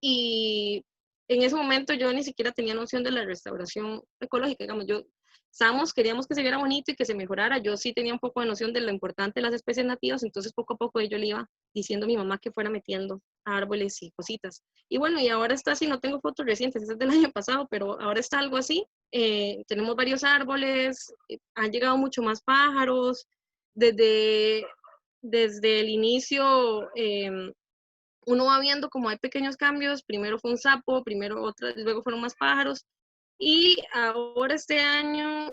Speaker 1: y en ese momento yo ni siquiera tenía noción de la restauración ecológica, digamos, queríamos que se viera bonito y que se mejorara, yo sí tenía un poco de noción de lo importante de las especies nativas, entonces poco a poco yo le iba diciendo a mi mamá que fuera metiendo árboles y cositas. Y bueno, y ahora está así, no tengo fotos recientes, esa es del año pasado, pero ahora está algo así, tenemos varios árboles, han llegado mucho más pájaros, desde, desde el inicio uno va viendo como hay pequeños cambios, primero fue un sapo, luego fueron más pájaros, y ahora este año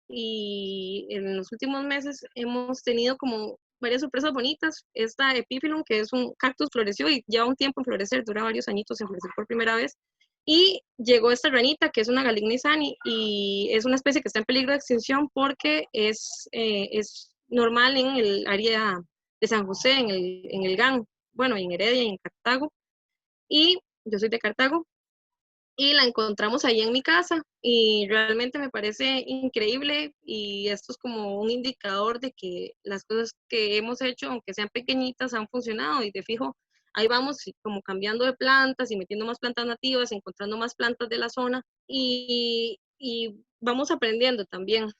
Speaker 1: y en los últimos meses hemos tenido como varias sorpresas bonitas. Esta epífilum, que es un cactus, floreció y lleva un tiempo en florecer, dura varios añitos en florecer por primera vez. Y llegó esta ranita, que es una Galigna isani, y es una especie que está en peligro de extinción porque es normal en el área de San José, en el GAN, bueno, en Heredia y en Cartago. Y yo soy de Cartago, y la encontramos ahí en mi casa y realmente me parece increíble y esto es como un indicador de que las cosas que hemos hecho, aunque sean pequeñitas, han funcionado y de fijo ahí vamos como cambiando de plantas y metiendo más plantas nativas, encontrando más plantas de la zona y vamos aprendiendo también.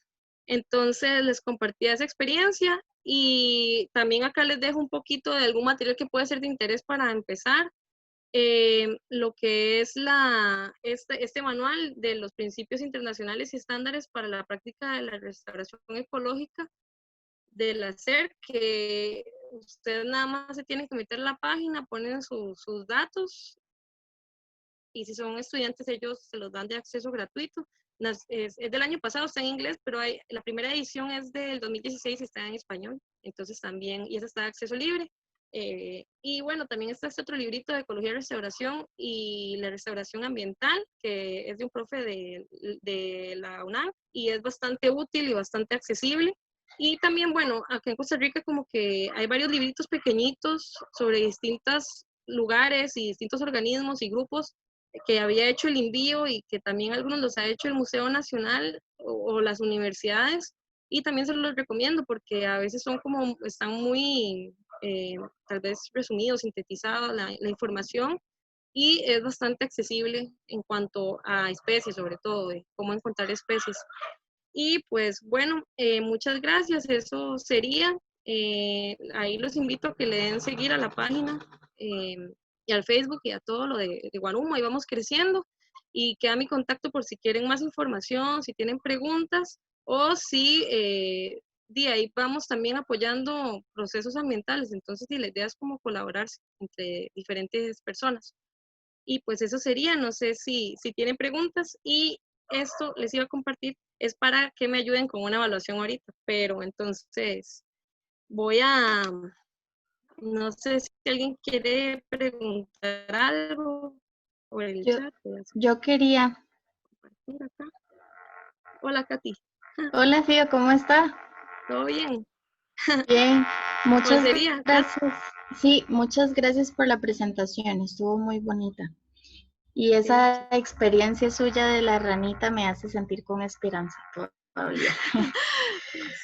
Speaker 1: Entonces les compartí esa experiencia y también acá les dejo un poquito de algún material que puede ser de interés para empezar. Lo que es este manual de los principios internacionales y estándares para la práctica de la restauración ecológica de la SER, que usted nada más se tiene que meter a la página, ponen sus datos y si son estudiantes ellos se los dan de acceso gratuito. Es del año pasado, está en inglés, pero la primera edición es del 2016 y está en español, entonces también, y esa está de acceso libre. Y bueno, también está este otro librito de ecología y restauración y la restauración ambiental, que es de un profe de la UNAM y es bastante útil y bastante accesible. Y también, bueno, acá en Costa Rica como que hay varios libritos pequeñitos sobre distintos lugares y distintos organismos y grupos que había hecho el envío y que también algunos los ha hecho el Museo Nacional o las universidades. Y también se los recomiendo porque a veces son como, están muy tal vez resumido, sintetizado la información y es bastante accesible en cuanto a especies, sobre todo, de cómo encontrar especies. Y pues bueno, muchas gracias, eso sería. Ahí los invito a que le den seguir a la página y al Facebook y a todo lo de Guarumo, ahí vamos creciendo y queda mi contacto por si quieren más información, si tienen preguntas o si de ahí vamos también apoyando procesos ambientales, entonces la idea es como colaborar entre diferentes personas. Y pues eso sería, no sé si tienen preguntas y esto les iba a compartir, es para que me ayuden con una evaluación ahorita, pero entonces voy a, no sé si alguien quiere preguntar algo por el
Speaker 3: Yo,
Speaker 1: chat. Voy a
Speaker 3: yo quería.
Speaker 1: compartir acá. Hola, Katy.
Speaker 3: Hola, Fío, ¿cómo está?
Speaker 1: ¿Todo bien?
Speaker 3: Bien,
Speaker 1: ¿Cuál
Speaker 3: muchas
Speaker 1: sería, Kat?
Speaker 3: gracias. Sí, muchas gracias por la presentación, estuvo muy bonita. Y esa experiencia suya de la ranita me hace sentir con esperanza todavía.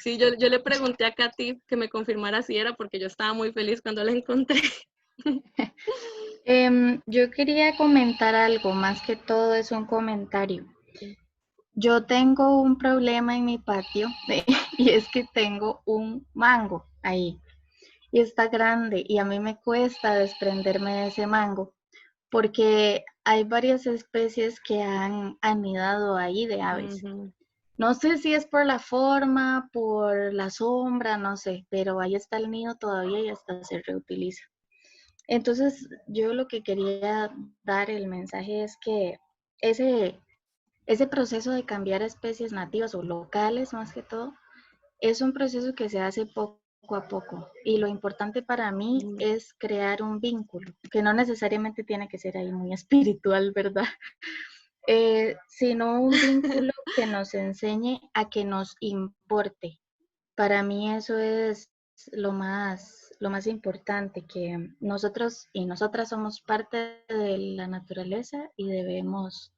Speaker 1: Sí, yo le pregunté a Katy que me confirmara si era porque yo estaba muy feliz cuando la encontré.
Speaker 3: Yo quería comentar algo, más que todo es un comentario. Yo tengo un problema en mi patio y es que tengo un mango ahí y está grande y a mí me cuesta desprenderme de ese mango porque hay varias especies que han anidado ahí de aves.
Speaker 1: Ujú.
Speaker 3: No sé si es por la forma, por la sombra, no sé, pero ahí está el nido todavía y hasta se reutiliza. Entonces, yo lo que quería dar el mensaje es que ese proceso de cambiar a especies nativas o locales más que todo, es un proceso que se hace poco a poco y lo importante para mí es crear un vínculo, que no necesariamente tiene que ser ahí muy espiritual, ¿verdad? Sino un vínculo que nos enseñe a que nos importe. Para mí eso es lo más importante, que nosotros y nosotras somos parte de la naturaleza y debemos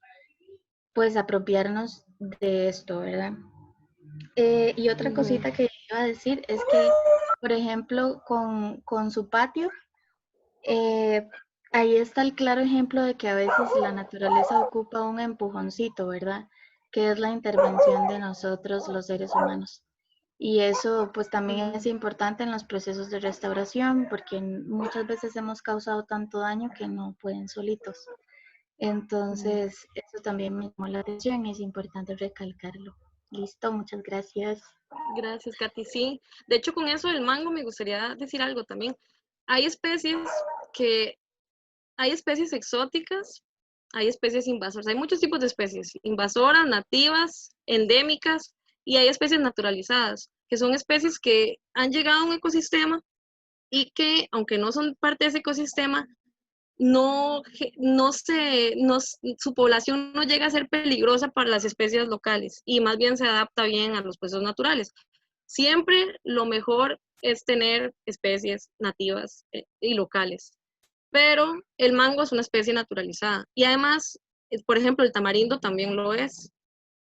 Speaker 3: pues apropiarnos de esto, ¿verdad? Y otra cosita que iba a decir es que, por ejemplo, con su patio, eh, ahí está el claro ejemplo de que a veces la naturaleza ocupa un empujoncito, ¿verdad? Que es la intervención de nosotros, los seres humanos. Y eso pues también es importante en los procesos de restauración porque muchas veces hemos causado tanto daño que no pueden solitos. Entonces, eso también me llamó la atención y es importante recalcarlo. Listo, muchas gracias.
Speaker 1: Gracias, Katy. Sí, de hecho con eso del mango me gustaría decir algo también. Hay especies hay especies exóticas, hay especies invasoras, hay muchos tipos de especies, invasoras, nativas, endémicas, y hay especies naturalizadas, que son especies que han llegado a un ecosistema y que, aunque no son parte de ese ecosistema, su población no llega a ser peligrosa para las especies locales y más bien se adapta bien a los procesos naturales. Siempre lo mejor es tener especies nativas y locales, pero el mango es una especie naturalizada y además, por ejemplo, el tamarindo también lo es.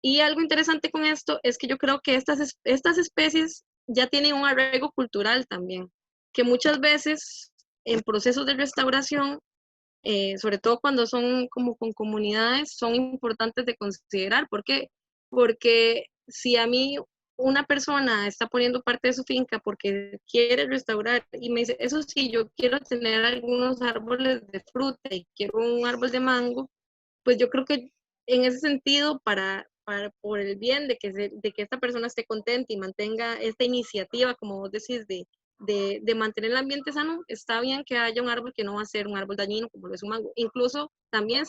Speaker 1: Y algo interesante con esto es que yo creo que estas especies ya tienen un arraigo cultural también, que muchas veces en procesos de restauración, sobre todo cuando son como con comunidades, son importantes de considerar. ¿Por qué? Porque si a mí una persona está poniendo parte de su finca porque quiere restaurar y me dice, eso sí, yo quiero tener algunos árboles de fruta y quiero un árbol de mango, pues yo creo que en ese sentido, por el bien de que esta persona esté contenta y mantenga esta iniciativa, como vos decís, de mantener el ambiente sano, está bien que haya un árbol que no va a ser un árbol dañino como lo es un mango. Incluso también,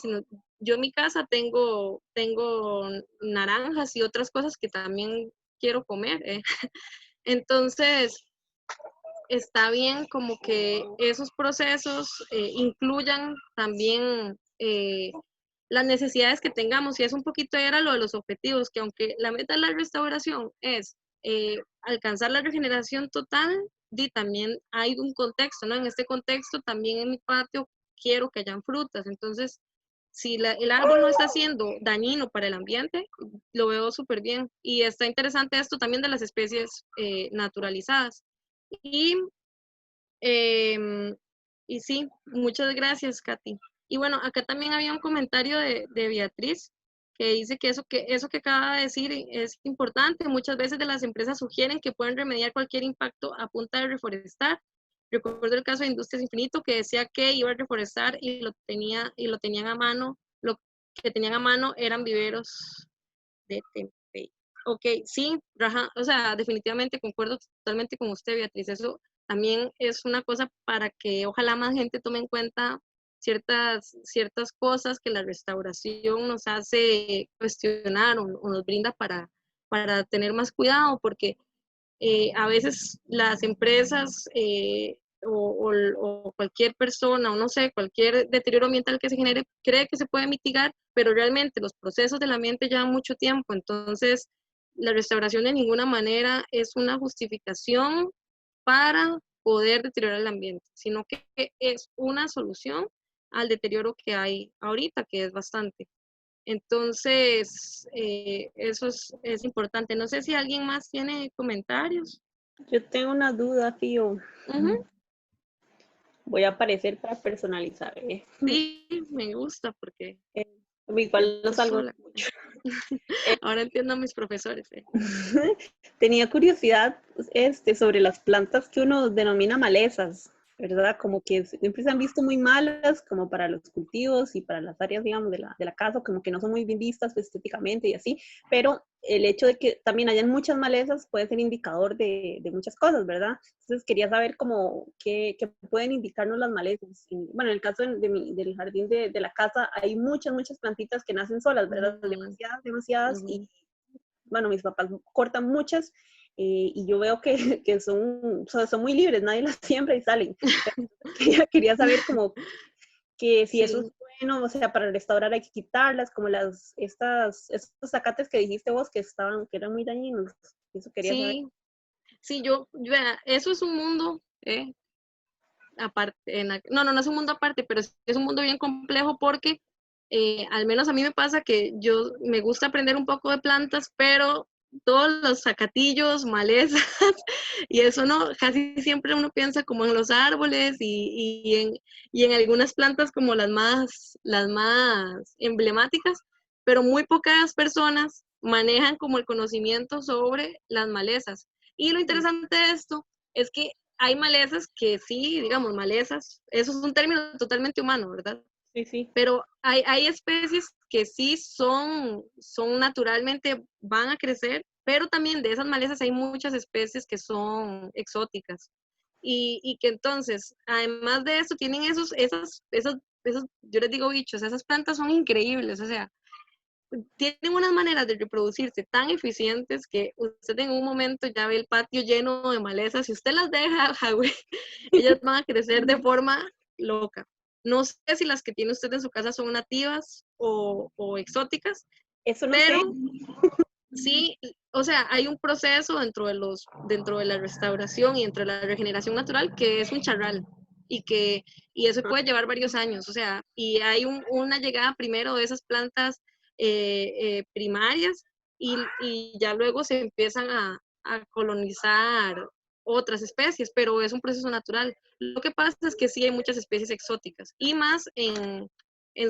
Speaker 1: yo en mi casa tengo naranjas y otras cosas que también quiero comer. Entonces, está bien como que esos procesos incluyan también las necesidades que tengamos. Y es un poquito era lo de los objetivos, que aunque la meta de la restauración es alcanzar la regeneración total, también hay un contexto, ¿no? En este contexto también en mi patio quiero que hayan frutas. Entonces, si el árbol no está siendo dañino para el ambiente, lo veo súper bien. Y está interesante esto también de las especies naturalizadas. Y, em, y sí, muchas gracias, Katy. Y bueno, acá también había un comentario de Beatriz que dice que eso que acaba de decir es importante. Muchas veces de las empresas sugieren que pueden remediar cualquier impacto a punta de reforestar. Recuerdo el caso de Industrias Infinito que decía que iba a reforestar y lo tenían a mano. Lo que tenían a mano eran viveros de Tempe. Ok, sí, Raja, o sea, definitivamente concuerdo totalmente con usted, Beatriz. Eso también es una cosa para que ojalá más gente tome en cuenta ciertas cosas que la restauración nos hace cuestionar o nos brinda para tener más cuidado, porque a veces las empresas o cualquier persona, o no sé, cualquier deterioro ambiental que se genere, cree que se puede mitigar, pero realmente los procesos del ambiente llevan mucho tiempo. Entonces, la restauración de ninguna manera es una justificación para poder deteriorar el ambiente, sino que es una solución al deterioro que hay ahorita, que es bastante. Entonces, eso es importante. No sé si alguien más tiene comentarios.
Speaker 4: Yo tengo una duda, Fío.
Speaker 1: Ujú.
Speaker 4: Voy a aparecer para personalizar,
Speaker 1: Sí, me gusta porque
Speaker 4: Igual no
Speaker 1: yo
Speaker 4: salgo
Speaker 1: sola.
Speaker 4: mucho.
Speaker 1: Ahora entiendo a mis profesores.
Speaker 4: Tenía curiosidad sobre las plantas que uno denomina malezas, ¿verdad? Como que siempre se han visto muy malas como para los cultivos y para las áreas, digamos, de la casa, como que no son muy bien vistas estéticamente y así, pero el hecho de que también hayan muchas malezas puede ser indicador de muchas cosas, ¿verdad? Entonces quería saber como qué pueden indicarnos las malezas. Bueno, en el caso del jardín de la casa hay muchas plantitas que nacen solas, ¿verdad? Demasiadas,
Speaker 1: Ujú.
Speaker 4: y bueno, mis papás cortan muchas y yo veo que son muy libres, nadie las siembra y salen. Quería saber como que si eso es
Speaker 1: Sí,
Speaker 4: bueno, o sea, para restaurar hay que quitarlas, como estos zacates que dijiste vos que eran muy dañinos. Eso quería saber.
Speaker 1: sí, vea, eso es un mundo, aparte, no es un mundo aparte, pero es un mundo bien complejo porque al menos a mí me pasa que yo me gusta aprender un poco de plantas, pero todos los zacatillos, malezas, y eso no, casi siempre uno piensa como en los árboles y en algunas plantas como las más emblemáticas, pero muy pocas personas manejan como el conocimiento sobre las malezas. Y lo interesante de esto es que hay malezas que sí, digamos, malezas, eso es un término totalmente humano, ¿verdad?
Speaker 4: Sí, sí.
Speaker 1: Pero hay especies que sí son naturalmente, van a crecer, pero también de esas malezas hay muchas especies que son exóticas. Y que entonces, además de eso, tienen esos, yo les digo bichos, esas plantas son increíbles, o sea, tienen unas maneras de reproducirse tan eficientes que usted en un momento ya ve el patio lleno de malezas. Si usted las deja, güey, ellas van a crecer de forma loca. No sé si las que tiene usted en su casa son nativas o exóticas,
Speaker 4: Eso no sé.
Speaker 1: pero sí, o sea, hay un proceso dentro de la restauración y dentro de la regeneración natural que es un charral y eso puede llevar varios años, o sea, y hay una llegada primero de esas plantas primarias y ya luego se empiezan a colonizar otras especies, pero es un proceso natural. Lo que pasa es que sí hay muchas especies exóticas, y más en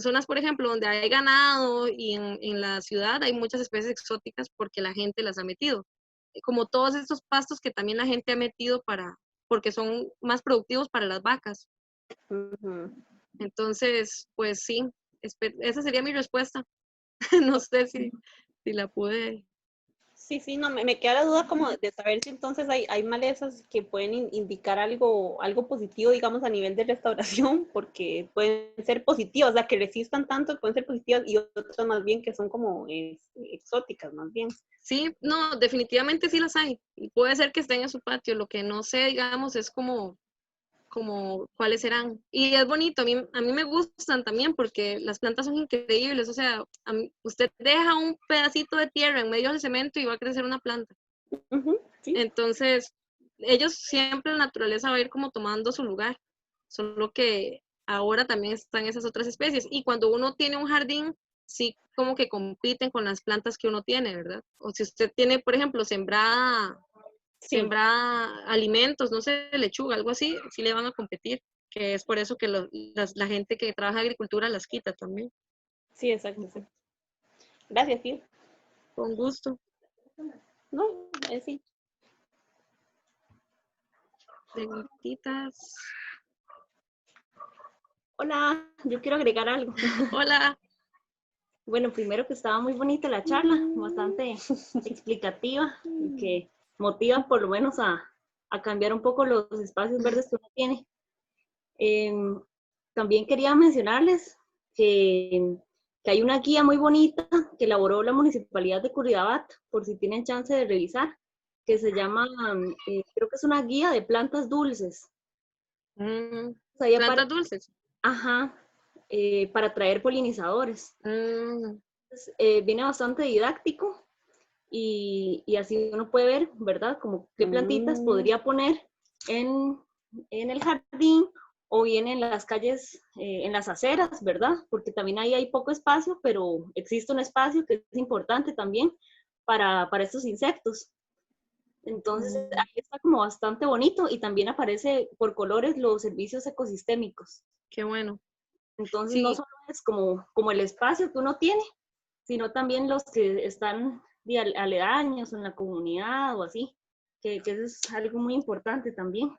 Speaker 1: zonas, por ejemplo, donde hay ganado, y en la ciudad hay muchas especies exóticas porque la gente las ha metido. Como todos estos pastos que también la gente ha metido porque son más productivos para las vacas.
Speaker 4: Ujú.
Speaker 1: Entonces, pues sí, esa sería mi respuesta. No sé si la pude.
Speaker 4: Sí, sí, no, me queda la duda como de saber si entonces hay malezas que pueden indicar algo positivo, digamos, a nivel de restauración, porque pueden ser positivas, o sea, que resistan tanto, pueden ser positivas, y otras más bien que son como exóticas, más bien.
Speaker 1: Sí, no, definitivamente sí las hay. Y puede ser que estén en su patio. Lo que no sé, digamos, es como cuáles serán. Y es bonito, a mí me gustan también porque las plantas son increíbles. O sea, usted deja un pedacito de tierra en medio del cemento y va a crecer una planta.
Speaker 4: Ujú, sí.
Speaker 1: Entonces, ellos siempre la naturaleza va a ir como tomando su lugar. Solo que ahora también están esas otras especies. Y cuando uno tiene un jardín, sí como que compiten con las plantas que uno tiene, ¿verdad? O si usted tiene, por ejemplo,
Speaker 4: Sí,
Speaker 1: sembrada alimentos, no sé, lechuga, algo así, sí le van a competir, que es por eso que la gente que trabaja en agricultura las quita también.
Speaker 4: sí, exacto, sí. Gracias, sí.
Speaker 1: Con gusto.
Speaker 4: No, sí.
Speaker 1: Preguntitas.
Speaker 5: Hola, yo quiero agregar algo.
Speaker 1: Hola.
Speaker 5: Bueno, primero que estaba muy bonita la charla, bastante explicativa y que motiva por lo menos a cambiar un poco los espacios verdes que uno tiene. También quería mencionarles que hay una guía muy bonita que elaboró la Municipalidad de Curridabat, por si tienen chance de revisar, que se llama, creo que es una guía de plantas dulces. Ahí aparece,
Speaker 1: Plantas dulces.
Speaker 5: ajá, para atraer polinizadores. Entonces, viene bastante didáctico y así uno puede ver, ¿verdad? Como qué plantitas podría poner en, en el jardín o bien en las calles, en las aceras, ¿verdad? Porque también ahí hay poco espacio, pero existe un espacio que es importante también para estos insectos. Entonces, ahí está como bastante bonito y también aparece por colores los servicios ecosistémicos.
Speaker 1: Qué bueno.
Speaker 5: Entonces, no
Speaker 1: Sí,
Speaker 5: solo es como el espacio que uno tiene, sino también los que están aledaños en la comunidad o así, que eso es algo muy importante también.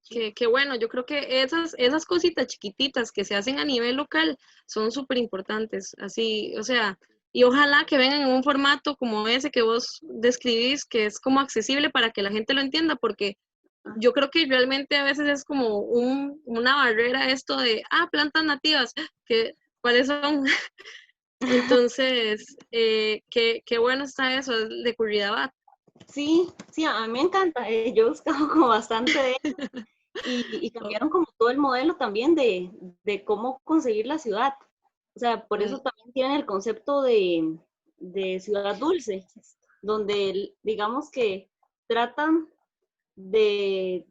Speaker 1: qué bueno. Yo creo que esas cositas chiquititas que se hacen a nivel local son súper importantes. Así, o sea, y ojalá que vengan en un formato como ese que vos describís, que es como accesible para que la gente lo entienda, porque yo creo que realmente a veces es como una barrera esto de, plantas nativas, ¿cuáles son? Entonces, qué bueno está eso de Curridabat.
Speaker 5: Sí, sí, a mí me encanta. Yo he buscado como bastante de eso y cambiaron como todo el modelo también de cómo conseguir la ciudad. O sea, por eso también tienen el concepto de ciudad dulce, donde digamos que tratan de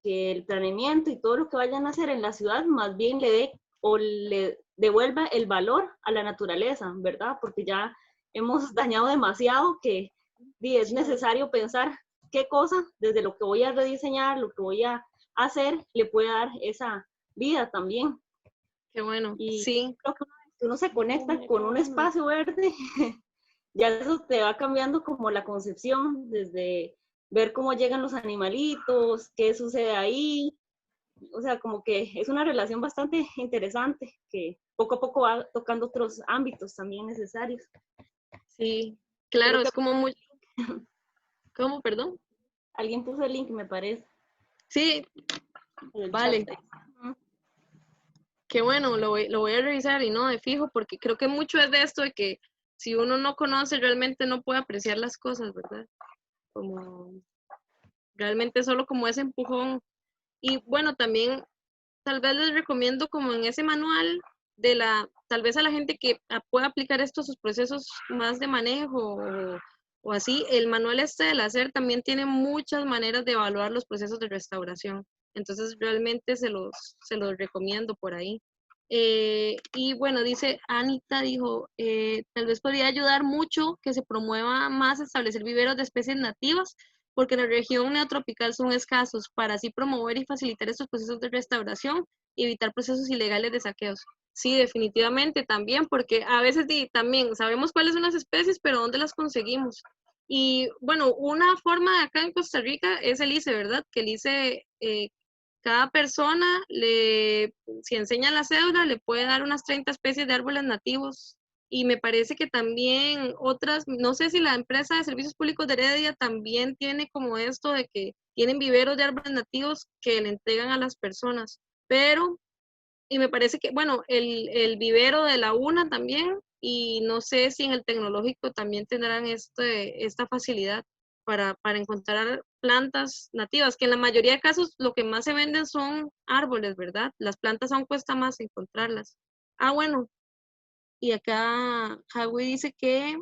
Speaker 5: que el planeamiento y todo lo que vayan a hacer en la ciudad más bien le dé o le devuelva el valor a la naturaleza, ¿verdad? Porque ya hemos dañado demasiado que es necesario pensar qué cosa, desde lo que voy a rediseñar, lo que voy a hacer, le puede dar esa vida también.
Speaker 1: Qué bueno,
Speaker 5: Y
Speaker 1: sí.
Speaker 5: creo que uno se conecta con un espacio verde, ya eso te va cambiando como la concepción, desde ver cómo llegan los animalitos, qué sucede ahí. O sea, como que es una relación bastante interesante que poco a poco va tocando otros ámbitos también necesarios.
Speaker 1: Sí, claro,
Speaker 5: Creo que
Speaker 1: es como muy... ¿Cómo, perdón?
Speaker 5: alguien puso el link, me parece,
Speaker 1: Sí,
Speaker 5: en el chat.
Speaker 1: vale. Qué bueno, lo voy a revisar y no de fijo, porque creo que mucho es de esto de que si uno no conoce realmente no puede apreciar las cosas, ¿verdad? Como realmente solo como ese empujón. Y bueno, también tal vez les recomiendo como en ese manual tal vez a la gente que pueda aplicar esto a sus procesos más de manejo o así, el manual este del hacer también tiene muchas maneras de evaluar los procesos de restauración. Entonces realmente se los recomiendo por ahí. Y bueno, dice Anita, dijo, tal vez podría ayudar mucho que se promueva más establecer viveros de especies nativas porque en la región neotropical son escasos, para así promover y facilitar estos procesos de restauración y evitar procesos ilegales de saqueos. Sí, definitivamente también, porque a veces también sabemos cuáles son las especies, pero ¿dónde las conseguimos? Y bueno, una forma acá en Costa Rica es el ICE, ¿verdad? Que el ICE, cada persona, si enseña la cédula, le puede dar unas 30 especies de árboles nativos. Y me parece que también otras, no sé si la empresa de servicios públicos de Heredia también tiene como esto de que tienen viveros de árboles nativos que le entregan a las personas. Pero, y me parece que, bueno, el vivero de la UNA también, y no sé si en el tecnológico también tendrán esta facilidad para encontrar plantas nativas, que en la mayoría de casos lo que más se venden son árboles, ¿verdad? Las plantas aún cuesta más encontrarlas. Ah, bueno, y acá Javi dice que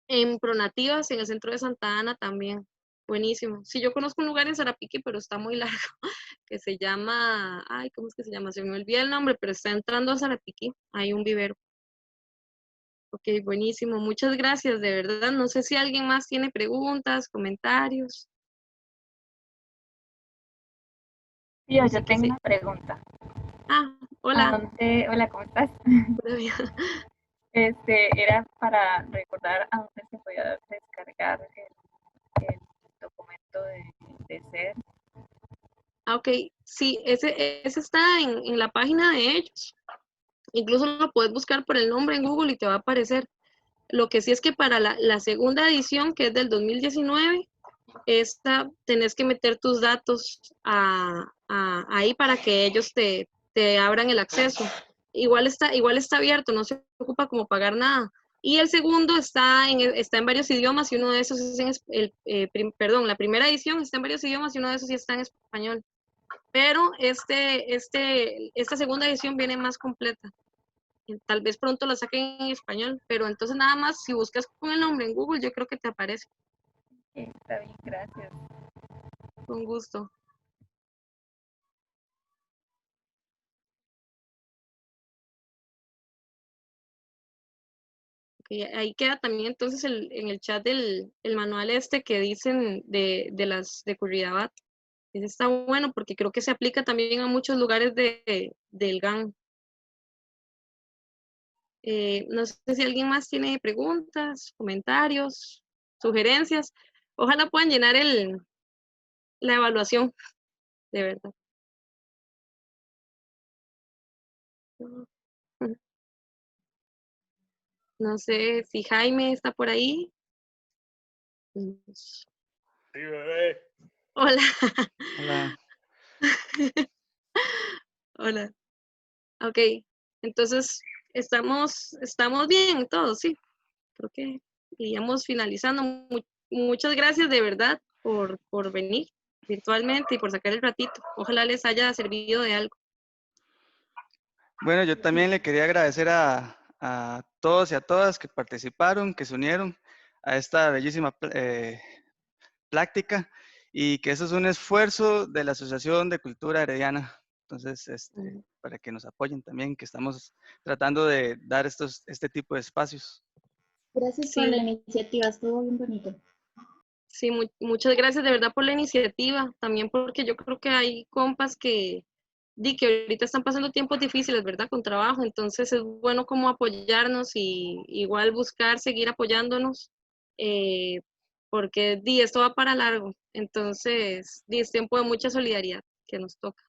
Speaker 1: en Pronativas, en el centro de Santa Ana también. Buenísimo. Sí, yo conozco un lugar en Sarapiquí, pero está muy largo, que se llama, ay, ¿cómo es que se llama? Se me olvida el nombre, pero está entrando a Sarapiquí. Hay un vivero. Ok, buenísimo. Muchas gracias, de verdad. No sé si alguien más tiene preguntas, comentarios.
Speaker 6: Sí, yo
Speaker 1: Así que
Speaker 6: tengo
Speaker 1: sí.
Speaker 6: una pregunta.
Speaker 1: Ah,
Speaker 6: ¿A
Speaker 1: hola.
Speaker 6: dónde, hola, ¿cómo estás? Era para recordar a dónde se podía descargar el documento de SED.
Speaker 1: Ah, ok. Sí, ese está en la página de ellos. Incluso lo puedes buscar por el nombre en Google y te va a aparecer. Lo que sí es que para la segunda edición, que es del 2019, tenés que meter tus datos ahí para que ellos te abran el acceso. Igual está abierto, no se ocupa como pagar nada. Y el segundo está en varios idiomas y uno de esos es la primera edición está en varios idiomas y uno de esos sí está en español. Pero esta segunda edición viene más completa. Tal vez pronto la saquen en español, pero entonces nada más si buscas con el nombre en Google, yo creo que te aparece.
Speaker 6: Está bien, gracias.
Speaker 1: Con gusto. Okay, ahí queda también entonces en el chat el manual que dicen de las de Curridabat. Ese está bueno porque creo que se aplica también a muchos lugares del GAN. No sé si alguien más tiene preguntas, comentarios, sugerencias. Ojalá puedan llenar la evaluación, de verdad. No sé si Jaime está por ahí.
Speaker 7: Sí, bebé.
Speaker 1: Hola.
Speaker 2: Hola.
Speaker 1: Hola. Ok. Entonces, estamos bien todos, sí. Creo que iríamos finalizando. Muchas gracias de verdad por venir virtualmente y por sacar el ratito. Ojalá les haya servido de algo.
Speaker 2: Bueno, yo también le quería agradecer a todos y a todas que participaron, que se unieron a esta bellísima práctica y que eso es un esfuerzo de la Asociación de Cultura Herediana. Entonces, para que nos apoyen también, que estamos tratando de dar este tipo de espacios.
Speaker 3: Gracias por
Speaker 1: Sí.
Speaker 3: la iniciativa, estuvo bien bonito.
Speaker 1: Sí, muchas gracias de verdad por la iniciativa, también porque yo creo que hay compas que ahorita están pasando tiempos difíciles, ¿verdad? Con trabajo, entonces es bueno como apoyarnos y igual buscar seguir apoyándonos, porque esto va para largo, entonces es tiempo de mucha solidaridad que nos toca.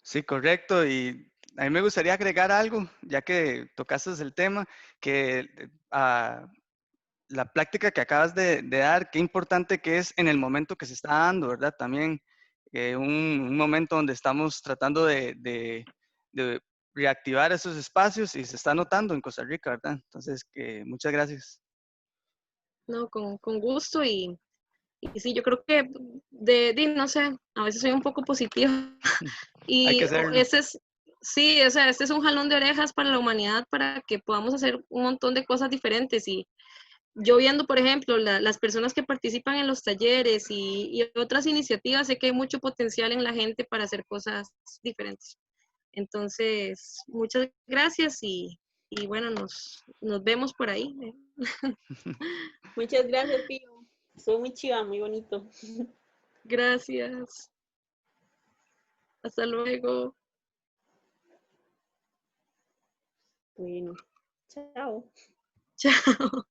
Speaker 2: Sí, correcto. Y a mí me gustaría agregar algo, ya que tocaste el tema, que la práctica que acabas de dar, qué importante que es en el momento que se está dando, ¿verdad? También un momento donde estamos tratando de reactivar esos espacios y se está notando en Costa Rica, ¿verdad? Entonces, muchas gracias.
Speaker 1: No, con gusto y sí, yo creo que no sé, a veces soy un poco positiva
Speaker 2: Hay que
Speaker 1: y
Speaker 2: hacerlo.
Speaker 1: sí, o sea, este es un jalón de orejas para la humanidad para que podamos hacer un montón de cosas diferentes y yo viendo, por ejemplo, las personas que participan en los talleres y otras iniciativas, sé que hay mucho potencial en la gente para hacer cosas diferentes. Entonces, muchas gracias y bueno, nos vemos por ahí.
Speaker 4: Muchas gracias, Pío. Estuvo muy chiva, muy bonito.
Speaker 1: Gracias. Hasta luego.
Speaker 4: Bueno, chao.
Speaker 1: Chao.